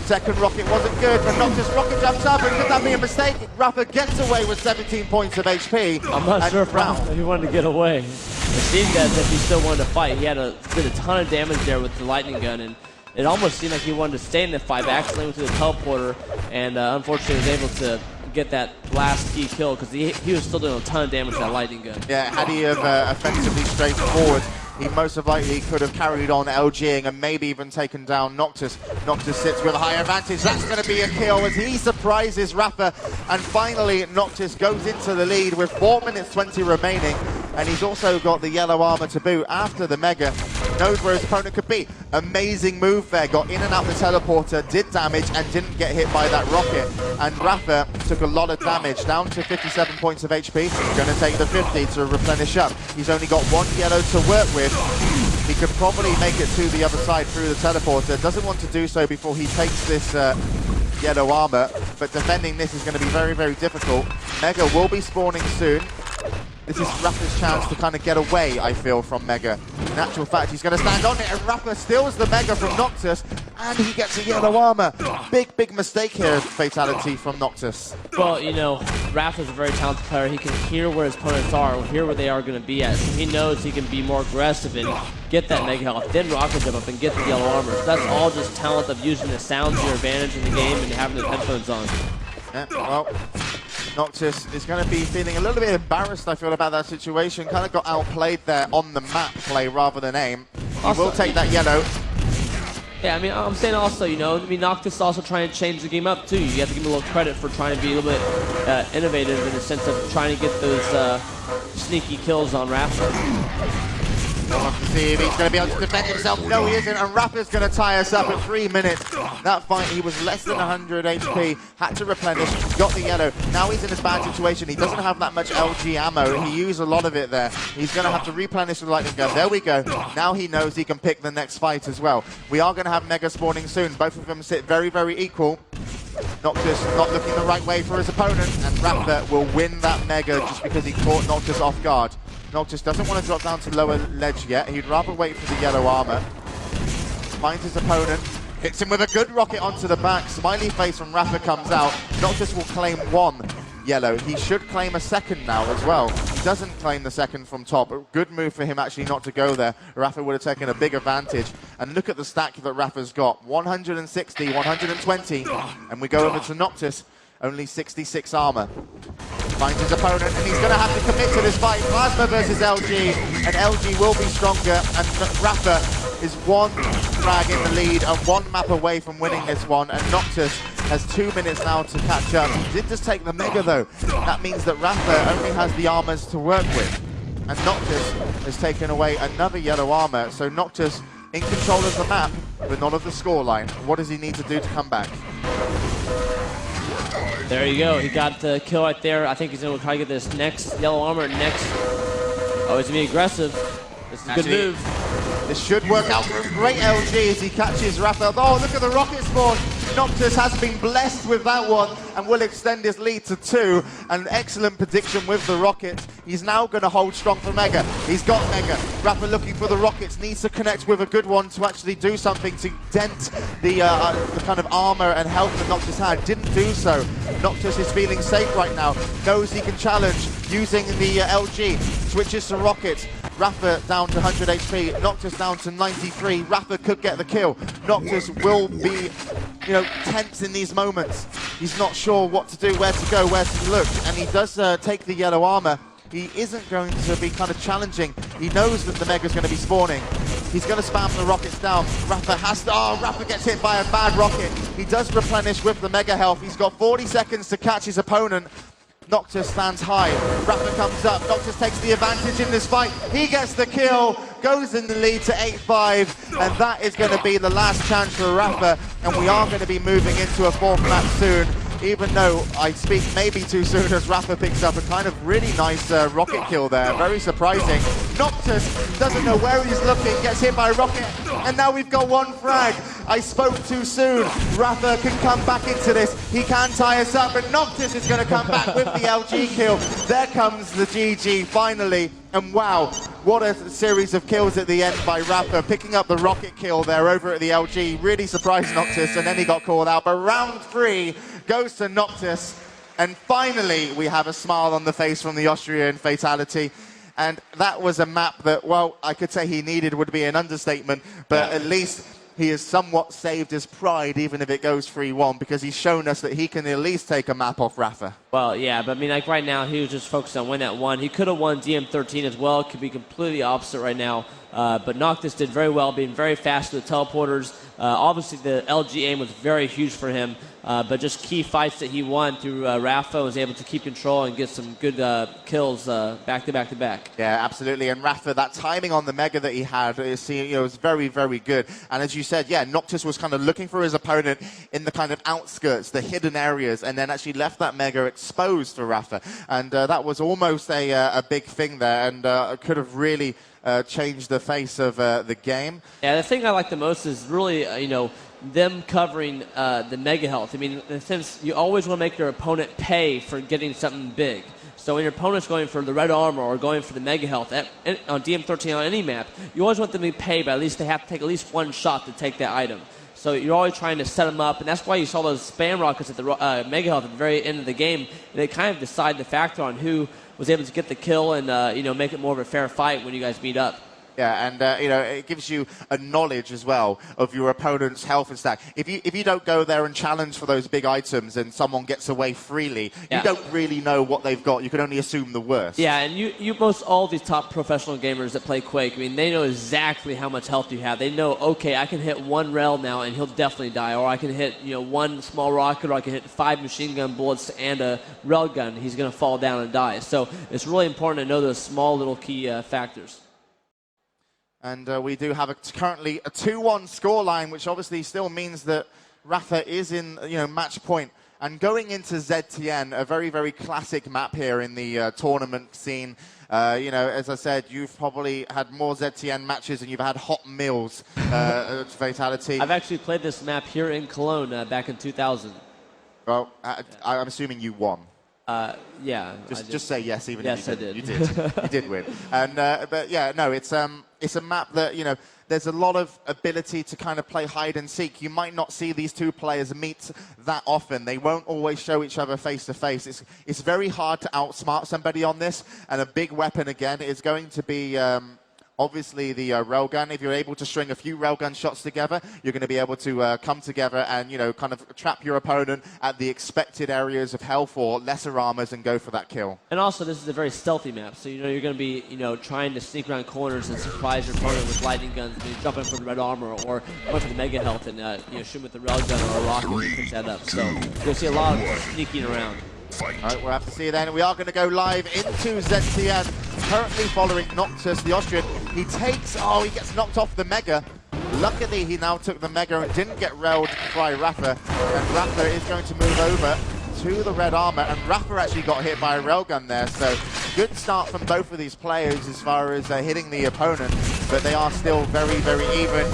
Second rocket wasn't good, but Noctis rocket jumps up, and could that be a mistake? Rapha gets away with 17 points of HP. I'm not sure if he wanted to get away. It seemed as if he still wanted to fight. He did a ton of damage there with the lightning gun, and it almost seemed like he wanted to stay in the fight, but accidentally went to the teleporter, and unfortunately was able to get that last key kill, because he was still doing a ton of damage with that lightning gun. Yeah, had he have offensively straightforward, he most likely could have carried on LGing and maybe even taken down Noctis. Noctis sits with a higher advantage. That's going to be a kill as he surprises Rapha. And finally, Noctis goes into the lead with 4 minutes 20 remaining. and he's also got the yellow armor to boot after the Mega. Knows where his opponent could be. Amazing move there, got in and out the teleporter, did damage and didn't get hit by that rocket. And Rapha took a lot of damage, down to 57 points of HP. Going to take the 50 to replenish up. He's only got one yellow to work with. He could probably make it to the other side through the teleporter. Doesn't want to do so before he takes this yellow armor, but defending this is going to be very, very difficult. Mega will be spawning soon. This is Rapha's chance to kind of get away, I feel, from Mega. In actual fact, he's going to stand on it, and Rapha steals the Mega from Noctis, and he gets a yellow armor. Big, big mistake here, fatality from Noctis. Well, you know, Rapha's a very talented player. He can hear where his opponents are, hear where they are going to be at. So he knows he can be more aggressive and get that Mega health, then rocket jump up and get the yellow armor. So that's all just talent of using the sound to your advantage in the game and having the headphones on. Yeah, well, Noctis is going to be feeling a little bit embarrassed, I feel, about that situation. Kind of got outplayed there on the map play rather than aim. He will take that yellow. Yeah, I mean, I'm saying also, you know, I mean, Noctis also trying to change the game up, too. You have to give him a little credit for trying to be a little bit innovative in the sense of trying to get those sneaky kills on Rapha. We'll have to see if he's going to be able to defend himself. No, he isn't, and Rapha's going to tie us up at 3 minutes. That fight, he was less than 100 HP, had to replenish, got the yellow. Now he's in this bad situation. He doesn't have that much LG ammo. He used a lot of it there. He's going to have to replenish the lightning gun. There we go. Now he knows he can pick the next fight as well. We are going to have Mega spawning soon. Both of them sit very, very equal. Noctis not looking the right way for his opponent, and Rapha will win that Mega just because he caught Noctis off guard. Noctis doesn't want to drop down to lower ledge yet. He'd rather wait for the yellow armor. Finds his opponent, hits him with a good rocket onto the back. Smiley face from Rapha comes out. Noctis will claim one yellow. He should claim a second now as well. He doesn't claim the second from top. A good move for him actually not to go there. Rapha would have taken a big advantage. And look at the stack that Rapha's got. 160, 120. And we go over to Noctis. Only 66 armor. Finds his opponent, and he's going to have to commit to this fight. Plasma versus LG, and LG will be stronger, and Rapha is one frag in the lead and one map away from winning this one, and Noctis has 2 minutes now to catch up. He did just take the Mega though. That means that Rapha only has the armors to work with, and Noctis has taken away another yellow armor, so Noctis in control of the map, but not of the scoreline. What does he need to do to come back? There you go. He got the kill right there. I think he's going to try to get this next yellow armor next. Oh, he's going to be aggressive. This is a good move. This should work out for him. Great LG as he catches Rapha. Oh, look at the rocket spawn. Noctis has been blessed with that one and will extend his lead to 2. An excellent prediction with the rockets. He's now going to hold strong for Mega. He's got Mega. Rapha looking for the rockets. Needs to connect with a good one to actually do something to dent the kind of armor and health that Noctis had. Didn't do so. Noctis is feeling safe right now. Knows he can challenge using the LG. Switches to rockets. Rapha down to 100 HP, Noctis down to 93. Rapha could get the kill. Noctis will be, you know, tense in these moments. He's not sure what to do, where to go, where to look, and he does take the yellow armor. He isn't going to be kind of challenging. He knows that the Mega's going to be spawning. He's going to spam the rockets down. Rapha has to, Rapha gets hit by a bad rocket. He does replenish with the Mega health. He's got 40 seconds to catch his opponent. Noctis stands high, Rapha comes up, Noctis takes the advantage in this fight, he gets the kill, goes in the lead to 8-5, and that is going to be the last chance for Rapha, and we are going to be moving into a 4th map soon, even though I speak maybe too soon as Rapha picks up a kind of really nice rocket kill there, very surprising. Noctis doesn't know where he's looking, gets hit by a rocket, and now we've got one frag. I spoke too soon. Rapha can come back into this. He can tie us up, but Noctis is going to come back with the LG kill. There comes the GG finally. And wow, what a series of kills at the end by Rapha, picking up the rocket kill there over at the LG. Really surprised Noctis, and then he got called out. But round 3 goes to Noctis. And finally, we have a smile on the face from the Austrian fatality. And that was a map that, well, I could say he needed would be an understatement, but at least he has somewhat saved his pride, even if it goes 3-1, because he's shown us that he can at least take a map off Rapha. Well, yeah, but I mean, like right now, he was just focused on winning that one. He could have won DM13 as well. Could be completely opposite right now. But Noctis did very well, being very fast with the teleporters. Obviously, the LG aim was very huge for him. But just key fights that he won through Rapha, was able to keep control and get some good kills back to back to back. Yeah, absolutely. And Rapha, that timing on the Mega that he had, was very, very good. And as you said, yeah, Noctis was kind of looking for his opponent in the kind of outskirts, the hidden areas, and then actually left that Mega exposed for Rapha. And that was almost a big thing there, and could have really changed the face of the game. Yeah, the thing I like the most is really, them covering the Mega Health. I mean, in a sense, you always want to make your opponent pay for getting something big. So when your opponent's going for the red armor or going for the Mega Health on DM13 on any map, you always want them to be paid, but at least they have to take at least one shot to take that item. So you're always trying to set them up, and that's why you saw those spam rockets at the Mega Health at the very end of the game. And they kind of decide the factor on who was able to get the kill and make it more of a fair fight when you guys meet up. Yeah, and it gives you a knowledge as well of your opponent's health and stack. If you don't go there and challenge for those big items and someone gets away freely, you don't really know what they've got. You can only assume the worst. Yeah, and you most all these top professional gamers that play Quake, I mean, they know exactly how much health you have. They know, okay, I can hit one rail now and he'll definitely die, or I can hit one small rocket, or I can hit 5 machine gun bullets and a rail gun. He's going to fall down and die. So it's really important to know those small little key factors. And we do have currently a 2-1 scoreline, which obviously still means that Rapha is in match point. And going into ZTN, a very, very classic map here in the tournament scene. As I said, you've probably had more ZTN matches than you've had hot meals Fatality. I've actually played this map here in Koeln back in 2000. Well, I'm assuming you won. Yeah. Just say yes, even yes, if you did. You did. You did win. And but yeah, no, it's a map that there's a lot of ability to kind of play hide and seek. You might not see these two players meet that often. They won't always show each other face to face. It's very hard to outsmart somebody on this. And a big weapon again is going to be. Obviously, the railgun. If you're able to string a few railgun shots together, you're going to be able to come together and, kind of trap your opponent at the expected areas of health or lesser armors and go for that kill. And also, this is a very stealthy map, so you're going to be, trying to sneak around corners and surprise your opponent with lightning guns, jumping for the red armor or going for the mega health and shoot with the railgun or a rocket and pick that up. So you'll see a lot of sneaking around. All right, we'll have to see then. We are going to go live into ZTN, currently following Noctis, the Austrian. He gets knocked off the Mega. Luckily, he now took the Mega and didn't get railed by Rapha. And Rapha is going to move over to the red armor. And Rapha actually got hit by a railgun there. So good start from both of these players as far as hitting the opponent. But they are still very, very even.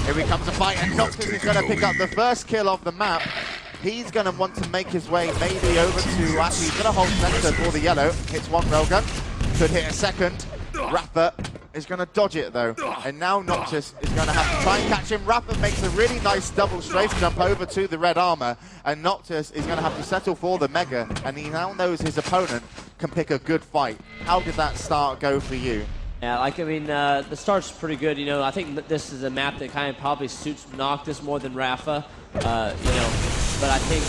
Here we comes a fight, and Noctis is going to pick up the first kill of the map. He's going to want to make his way maybe over to, actually he's going to hold center for the yellow. Hits one railgun, could hit a second. Rapha is going to dodge it though. And now Noctis is going to have to try and catch him. Rapha makes a really nice double strafe jump over to the red armor. And Noctis is going to have to settle for the Mega. And he now knows his opponent can pick a good fight. How did that start go for you? Yeah, the start's pretty good. I think this is a map that kind of probably suits Noctis more than Rapha. But I think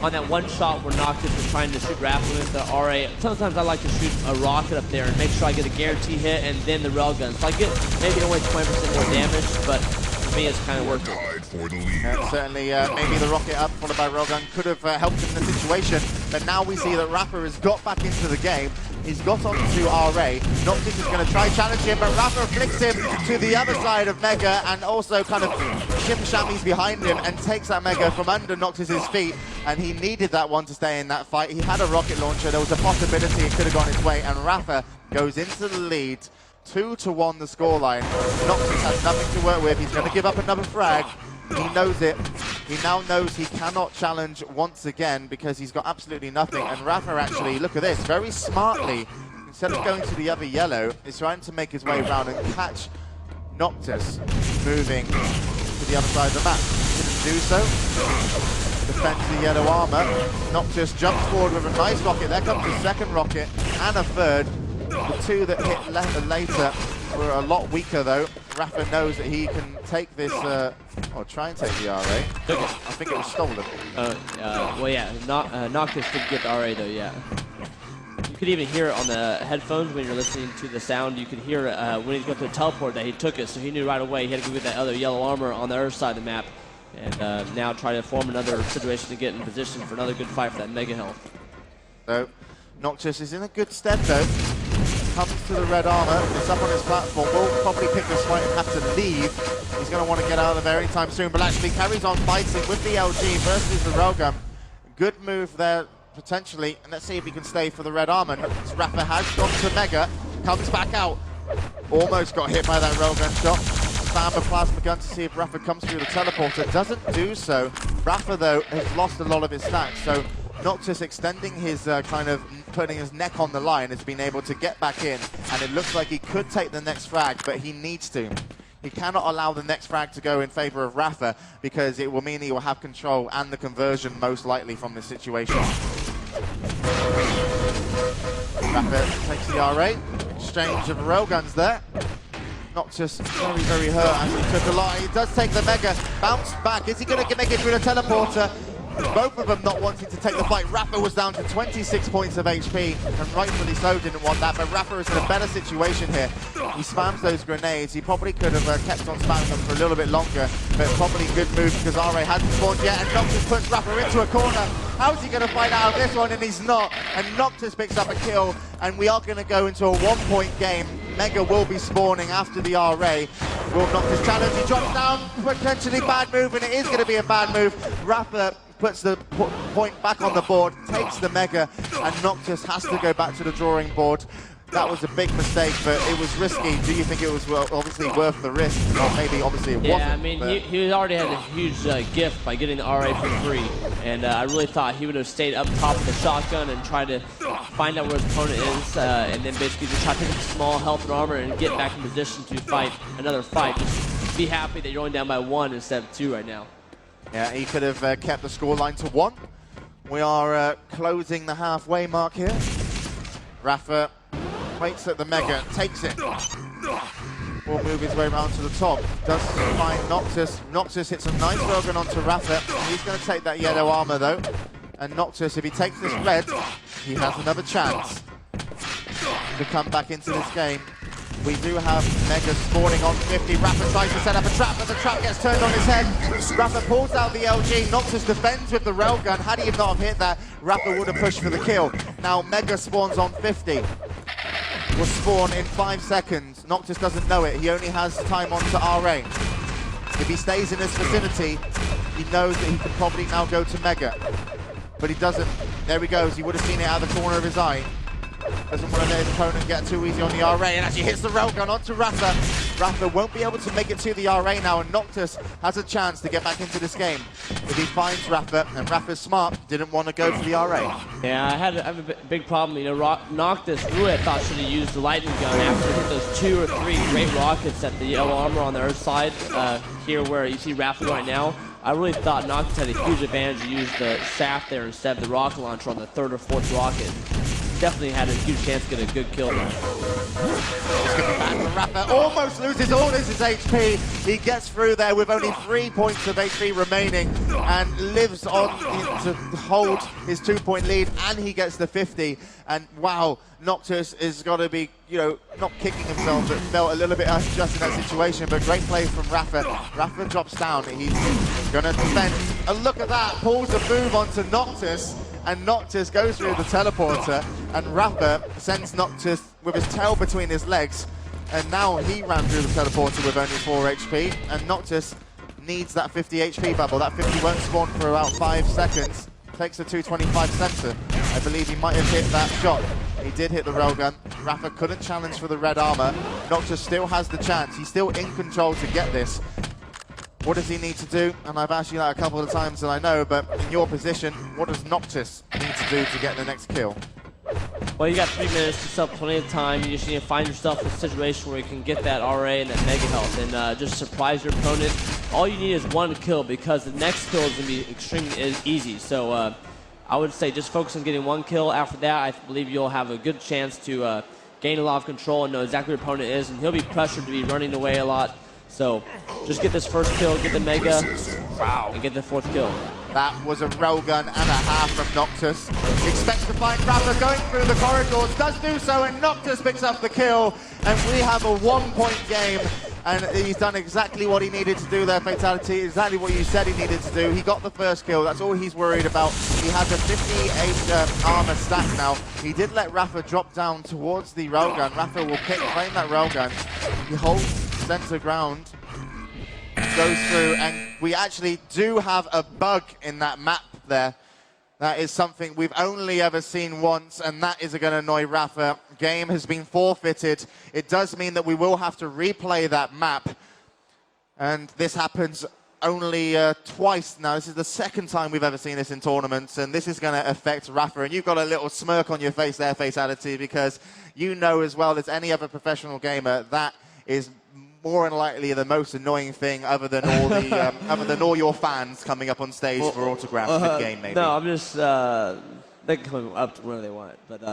on that one shot where Noctis was trying to shoot Rapha with the RA, sometimes I like to shoot a rocket up there and make sure I get a guarantee hit and then the railgun. So I get maybe only 20% more damage, but for me it's kind of worth it. Certainly, maybe the rocket up followed by railgun could have helped in the situation. But now we see that Rapha has got back into the game. He's got onto RA. Noctis is going to try challenge him, but Rapha flicks him to the other side of Mega and also kind of shim-shammies behind him and takes that Mega from under Noctis' feet. And he needed that one to stay in that fight. He had a rocket launcher. There was a possibility it could have gone his way. And Rapha goes into the lead. 2-1 the scoreline. Noctis has nothing to work with. He's going to give up another frag. He knows it. He now knows he cannot challenge once again because he's got absolutely nothing. And Rapha actually, look at this, very smartly, instead of going to the other yellow, is trying to make his way around and catch Noctis moving to the other side of the map. Didn't do so. Defends the yellow armor. Noctis jumps forward with a nice rocket. There comes the second rocket and a third. The two that hit later We're a lot weaker though. Rapha knows that he can take this, or try and take the RA. I think it was stolen. Well, yeah, Noctis did get the RA though, yeah. You could even hear it on the headphones when you're listening to the sound. You could hear when he's going to teleport that he took it, so he knew right away he had to go get that other yellow armor on the other side of the map. And now try to form another situation to get in position for another good fight for that mega health. So, Noctis is in a good stead though. Comes to the red armor, it's up on his platform, will probably pick this fight and have to leave. He's going to want to get out of there anytime soon, but actually carries on fighting with the LG versus the railgun. Good move there, potentially, and let's see if he can stay for the red armor. Rapha has gone to Mega, comes back out. Almost got hit by that railgun shot. Spam a plasma gun to see if Rapha comes through the teleporter. Doesn't do so. Rapha, though, has lost a lot of his stacks, so Noctis extending his kind of putting his neck on the line has been able to get back in, and it looks like he could take the next frag, but he needs to. He cannot allow the next frag to go in favor of Rapha because it will mean he will have control and the conversion most likely from this situation. Rapha takes the RA, exchange of railguns there. Noctis very, very hurt as he took a lot. He does take the Mega, bounced back. Is he going to make it through the teleporter? Both of them not wanting to take the fight. Rapha was down to 26 points of HP, and rightfully so didn't want that, but Rapha is in a better situation here. He spams those grenades. He probably could have kept on spamming them for a little bit longer, but probably good move because RA hasn't spawned yet, and Noctis puts Rapha into a corner. How's he going to fight out of this one? And he's not, and Noctis picks up a kill, and we are going to go into a one-point game. Mega will be spawning after the RA. Will Noctis challenge? He drops down, potentially bad move, and it is going to be a bad move. Rapha puts the point back on the board, takes the Mega, and Noctis has to go back to the drawing board. That was a big mistake, but it was risky. Do you think it was obviously worth the risk? Or maybe obviously it wasn't. Yeah, I mean, he already had a huge gift by getting the RA for free, and I really thought he would have stayed up top of the shotgun and tried to find out where his opponent is, and then basically just try to pick up small health and armor and get back in position to fight another fight. Just be happy that you're only down by 1 instead of 2 right now. Yeah, he could have kept the scoreline to 1. We are closing the halfway mark here. Rapha waits at the Mega, takes it. Will move his way around to the top. Does find Noctis. Noctis hits a nice railgun onto Rapha. He's going to take that yellow armor though. And Noctis, if he takes this red, he has another chance to come back into this game. We do have Mega spawning on 50. Rapha tries to set up a trap, but the trap gets turned on his head. Rapha pulls out the LG. Noctis defends with the railgun. Had he not have hit that, Rapha would have pushed for the kill. Now Mega spawns on 50. Will spawn in 5 seconds. Noctis doesn't know it. He only has time on to RA. If he stays in this vicinity, he knows that he can probably now go to Mega. But he doesn't. There he goes. He would have seen it out of the corner of his eye. Doesn't want to let his opponent get too easy on the RA, and actually hits the railgun onto Rapha. Rapha won't be able to make it to the RA now, and Noctis has a chance to get back into this game. If he finds Rapha, and Rapha's smart, didn't want to go for the RA. Yeah, I have a big problem. You know, Noctis really, I thought, should have used the lightning gun after he hit those 2 or 3 great rockets at the yellow armor on the other side, here where you see Rapha right now. I really thought Noctis had a huge advantage to use the shaft there instead of the rocket launcher on the 3rd or 4th rocket. Definitely had a huge chance to get a good kill. It's going to be bad for Rapha. Almost loses all his HP. He gets through there with only 3 points of HP remaining and lives on to hold his 2-point lead, and he gets the 50. And wow, Noctis is got to be, you know, not kicking himself, but felt a little bit unjust in that situation. But great play from Rapha. Rapha drops down. He's going to defend. And look at that. Pulls a move onto Noctis. And Noctis goes through the teleporter, and Rapha sends Noctis with his tail between his legs, and now he ran through the teleporter with only 4 HP, and Noctis needs that 50 HP bubble. That 50 won't spawn for about 5 seconds. Takes a 225 center. I believe he might have hit that shot. He did hit the railgun. Rapha couldn't challenge for the red armor. Noctis still has the chance. He's still in control to get this. What does he need to do? And I've asked you that a couple of times, and I know, but in your position, what does Noctis need to do to get the next kill? Well, you got 3 minutes, you still have plenty of time. You just need to find yourself in a situation where you can get that RA and that mega health and just surprise your opponent. All you need is 1 kill because the next kill is going to be extremely easy. So I would say just focus on getting 1 kill. After that, I believe you'll have a good chance to gain a lot of control and know exactly where your opponent is, and he'll be pressured to be running away a lot. So just get this first kill, get the Mega, and get the 4th kill. That was a railgun and a half from Noctis. Expects to find Rapha going through the corridors, does do so, and Noctis picks up the kill. And we have a 1-point game. And he's done exactly what he needed to do there, Fatality, exactly what you said he needed to do. He got the first kill, that's all he's worried about. He has a 58 armor stack now. He did let Rapha drop down towards the railgun. Rapha will claim that railgun. He holds center ground, goes through, and we actually do have a bug in that map there. That is something we've only ever seen once, and that is going to annoy Rapha. Game has been forfeited. It does mean that we will have to replay that map, and this happens only twice now. This is the second time we've ever seen this in tournaments, and this is going to affect Rapha. And you've got a little smirk on your face there, Fatality, because you know as well as any other professional gamer that is more than likely the most annoying thing, other than all the other than all your fans coming up on stage for autographs mid-game, maybe. No, I'm just they can come up to whenever they want. But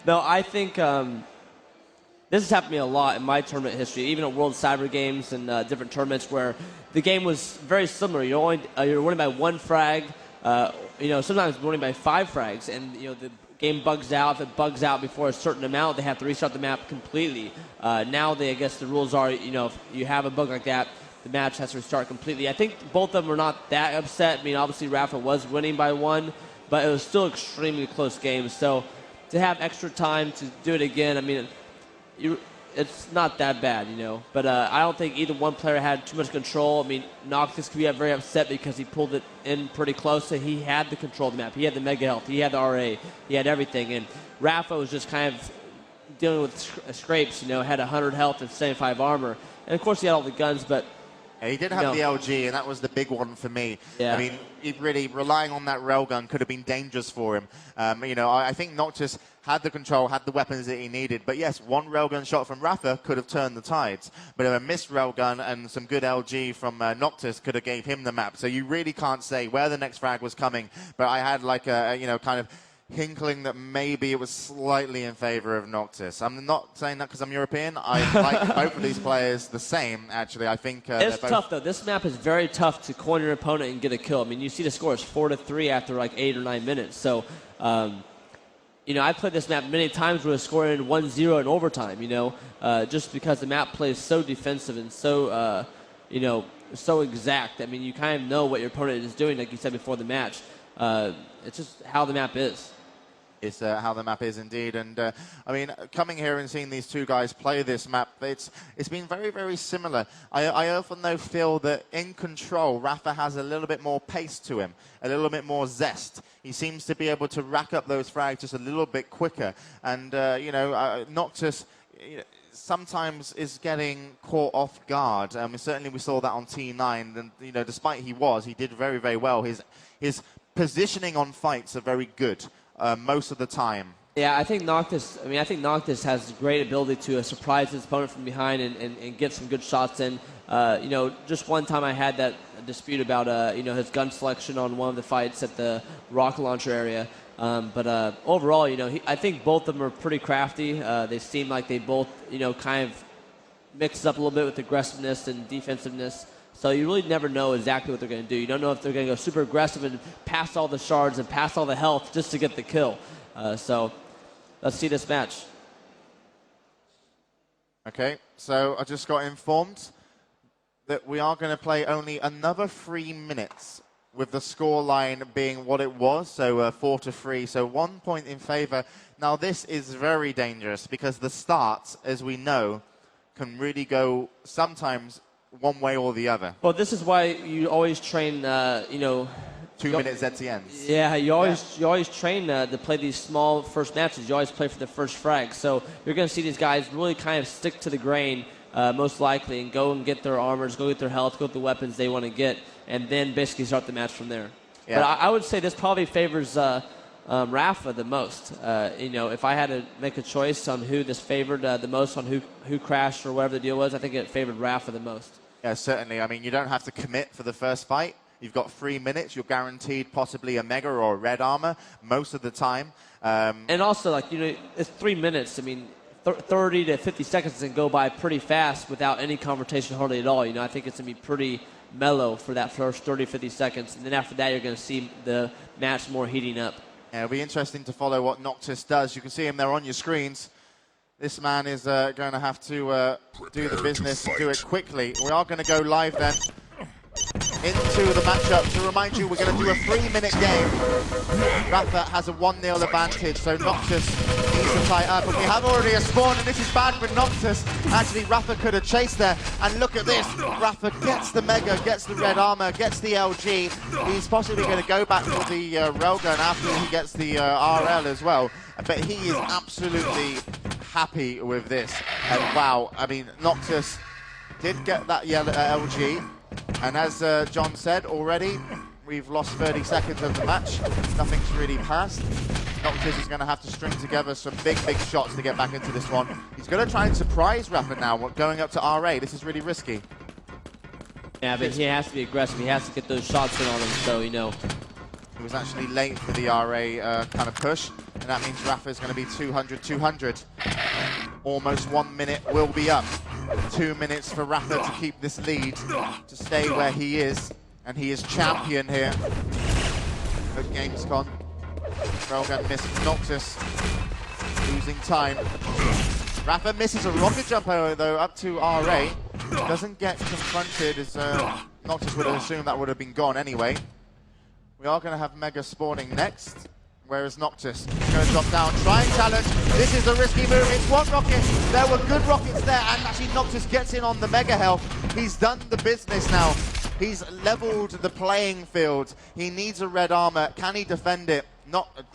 no, I think this has happened to me a lot in my tournament history, even at World Cyber Games and different tournaments where the game was very similar. You're winning by 1 frag. Sometimes winning by 5 frags, and the game bugs out. If it bugs out before a certain amount, they have to restart the map completely. Now, I guess the rules are, if you have a bug like that, the match has to restart completely. I think both of them were not that upset. I mean, obviously, Rapha was winning by 1, but it was still extremely close game. So to have extra time to do it again, I mean, it's not that bad, But I don't think either one player had too much control. I mean, Noctis could be very upset because he pulled it in pretty close, so he had the control of the map. He had the Mega Health. He had the RA. He had everything. And Rapha was just kind of dealing with scrapes, had 100 health and 75 armor. And, of course, he had all the guns, but... Yeah, he did have the LG, and that was the big one for me. Yeah. I mean, really relying on that railgun could have been dangerous for him. I think Noctis had the control, had the weapons that he needed. But yes, one railgun shot from Rapha could have turned the tides. But a missed railgun and some good LG from Noctis could have gave him the map. So you really can't say where the next frag was coming. But I had like a, kind of hinkling that maybe it was slightly in favor of Noctis. I'm not saying that because I'm European. I like both of these players the same, actually. I think it's tough, though. This map is very tough to corner your opponent and get a kill. I mean, you see the score is 4-3 after like 8 or 9 minutes. So, I played this map many times where it's scoring 1-0 in overtime, just because the map plays so defensive and so, so exact. I mean, you kind of know what your opponent is doing, like you said before the match. It's just how the map is. It's how the map is indeed, and I mean, coming here and seeing these two guys play this map, it's been very, very similar. I often though feel that in control, Rapha has a little bit more pace to him, a little bit more zest. He seems to be able to rack up those frags just a little bit quicker, and Noctis sometimes is getting caught off guard. Certainly we saw that on T9, and despite he did very, very well. His positioning on fights are very good. Most of the time. Yeah, I think Noctis has great ability to surprise his opponent from behind and get some good shots in. Just one time I had that dispute about his gun selection on one of the fights at the rocket launcher area. But overall, I think both of them are pretty crafty. They seem like they both, kind of mix up a little bit with aggressiveness and defensiveness. So you really never know exactly what they're going to do. You don't know if they're going to go super aggressive and pass all the shards and pass all the health just to get the kill. So let's see this match. Okay, so I just got informed that we are going to play only another 3 minutes with the score line being what it was, so 4-3, so 1 point in favor. Now this is very dangerous because the starts, as we know, can really go sometimes one way or the other. Well, this is why you always train, 2 minute ZTNs. Yeah, you always train to play these small first matches. You always play for the first frag. So you're going to see these guys really kind of stick to the grain, most likely, and go and get their armors, go get their health, go get the weapons they want to get, and then basically start the match from there. Yeah. But I would say this probably favors Rapha the most. If I had to make a choice on who this favored the most, on who crashed or whatever the deal was, I think it favored Rapha the most. Yeah, certainly. I mean, you don't have to commit for the first fight. You've got 3 minutes. You're guaranteed possibly a Mega or a Red Armor most of the time. And also, it's 3 minutes. I mean, 30 to 50 seconds can go by pretty fast without any conversation hardly at all. You know, I think it's going to be pretty mellow for that first 30, 50 seconds. And then after that, you're going to see the match more heating up. Yeah, it'll be interesting to follow what Noctis does. You can see him there on your screens. This man is going to have to do the business and do it quickly. We are going to go live then into the matchup. To remind you, we're going to do a 3-minute game. Rapha has a 1-0 advantage, so Noctis needs to tie up. And we have already a spawn, and this is bad for Noctis. Actually, Rapha could have chased there. And look at this. Rapha gets the Mega, gets the red armor, gets the LG. He's possibly going to go back for the railgun after he gets the RL as well. But he is absolutely happy with this. And wow, I mean, Noctis did get that yellow LG. And as John said already, we've lost 30 seconds of the match. Nothing's really passed. Noctis is going to have to string together some big shots to get back into this one. He's going to try and surprise Rapha now, going up to RA. This is really risky. Yeah, but he has to be aggressive. He has to get those shots in on him, so, you know. He was actually late for the RA kind of push, and that means Rapha is going to be 200-200. Almost 1 minute will be up. 2 minutes for Rapha to keep this lead, to stay where he is, and he is champion here at Gamescom. Railgun missed from Noctis, losing time. Rapha misses a rocket jump though up to RA. Doesn't get confronted as Noctis would have assumed that would have been gone anyway. We are going to have Mega spawning next. Whereas Noctis is going to drop down, try and challenge. This is a risky move. It's one rocket. There were good rockets there, and actually Noctis gets in on the Mega health. He's done the business now. He's leveled the playing field. He needs a red armor. Can he defend it?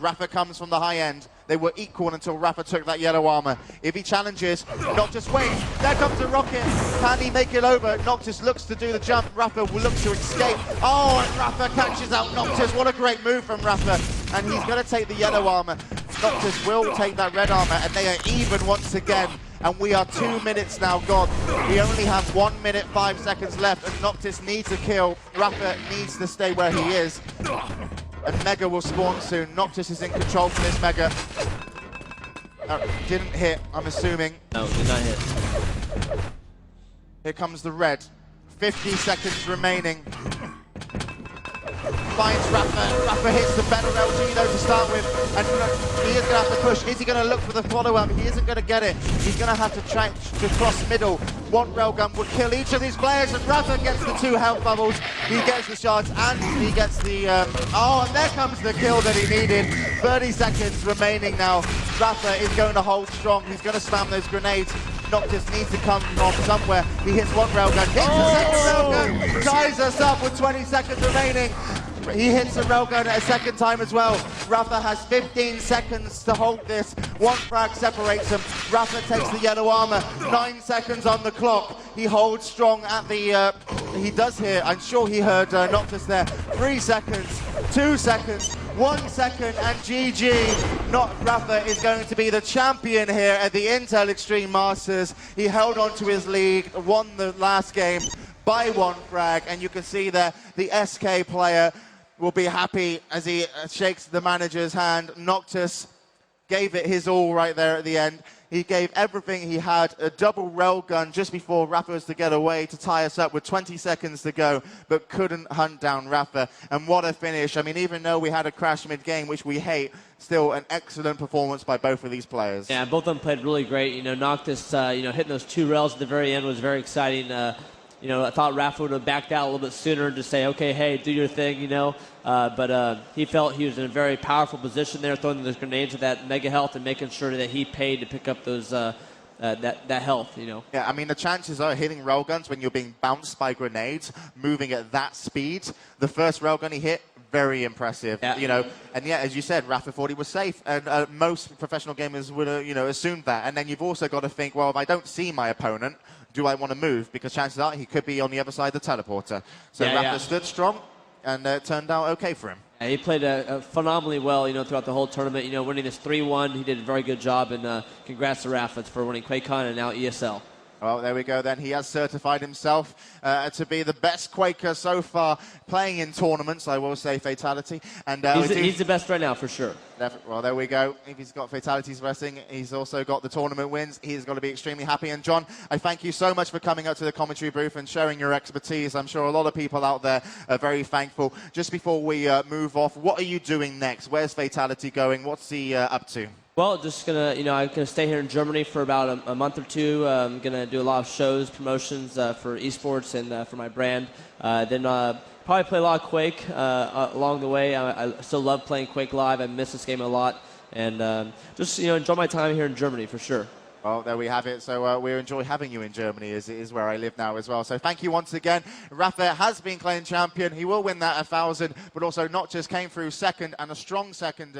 Rapha comes from the high end. They were equal until Rapha took that yellow armor. If he challenges, Noctis waits. There comes a rocket. Can he make it over? Noctis looks to do the jump. Rapha will look to escape. Oh, and Rapha catches out Noctis. What a great move from Rapha. And he's going to take the yellow armor. Noctis will take that red armor, and they are even once again. And we are 2 minutes now gone. We only have 1 minute, 5 seconds left, and Noctis needs a kill. Rapha needs to stay where he is. And Mega will spawn soon. Noctis is in control for this Mega. Didn't hit, I'm assuming. No, did not hit. Here comes the red. 50 seconds remaining. Finds Rapha. Rapha hits the better LG though to start with. And he is going to have to push. Is he going to look for the follow-up? He isn't going to get it. He's going to have to try to cross middle. One railgun would kill each of these players, and Rapha gets the 2 health bubbles. He gets the shots, and he gets the... oh, and there comes the kill that he needed. 30 seconds remaining now. Rapha is going to hold strong. He's going to spam those grenades. Noctis needs to come from somewhere. He hits one railgun, hits the second railgun, ties us up with 20 seconds remaining. He hits the railgun a second time as well. Rapha has 15 seconds to hold this. One frag separates them. Rapha takes the yellow armor. 9 seconds on the clock. He holds strong at the... he does hear, I'm sure he heard Noctis there. 3 seconds, 2 seconds, 1 second, and GG. Rapha is going to be the champion here at the Intel Extreme Masters. He held on to his lead, won the last game by 1 frag, and you can see there the SK player will be happy as he shakes the manager's hand. Noctis gave it his all right there at the end. He gave everything he had, a double railgun just before Rapha was to get away to tie us up with 20 seconds to go, but couldn't hunt down Rapha. And what a finish. I mean, even though we had a crash mid-game, which we hate, still an excellent performance by both of these players. Yeah, both of them played really great. You know, Noctis, hitting those 2 rails at the very end was very exciting. You know, I thought Rapha would have backed out a little bit sooner to say, okay, hey, do your thing, you know. But he felt he was in a very powerful position there, throwing those grenades with that mega health and making sure that he paid to pick up those that health, you know. Yeah, I mean, the chances are hitting railguns when you're being bounced by grenades, moving at that speed. The first railgun he hit, very impressive, yeah. You know. And yeah, as you said, Rapha thought he was safe, and most professional gamers would have, you know, assumed that. And then you've also got to think, well, if I don't see my opponent, do I want to move? Because chances are he could be on the other side of the teleporter. So Rapha stood strong, and it turned out okay for him. Yeah, he played phenomenally well, you know, throughout the whole tournament. You know, winning this 3-1, he did a very good job, and congrats to Rapha for winning QuakeCon and now ESL. Well, there we go then. He has certified himself to be the best Quaker so far playing in tournaments, I will say, Fatality. And he's the best right now, for sure. Well, there we go. If he's got Fatalities resting, he's also got the tournament wins. He's got to be extremely happy. And John, I thank you so much for coming up to the commentary booth and sharing your expertise. I'm sure a lot of people out there are very thankful. Just before we move off, what are you doing next? Where's Fatality going? What's he up to? Well, just gonna, I'm gonna stay here in Germany for about a month or two. I'm gonna do a lot of shows, promotions for esports and for my brand. Then probably play a lot of Quake along the way. I still love playing QuakeLive. I miss this game a lot, and just enjoy my time here in Germany for sure. Well, there we have it. So we enjoy having you in Germany, as it is where I live now as well. So thank you once again. Rapha has been claimed champion. He will win that 1,000, but also Noctis came through second, and a strong second.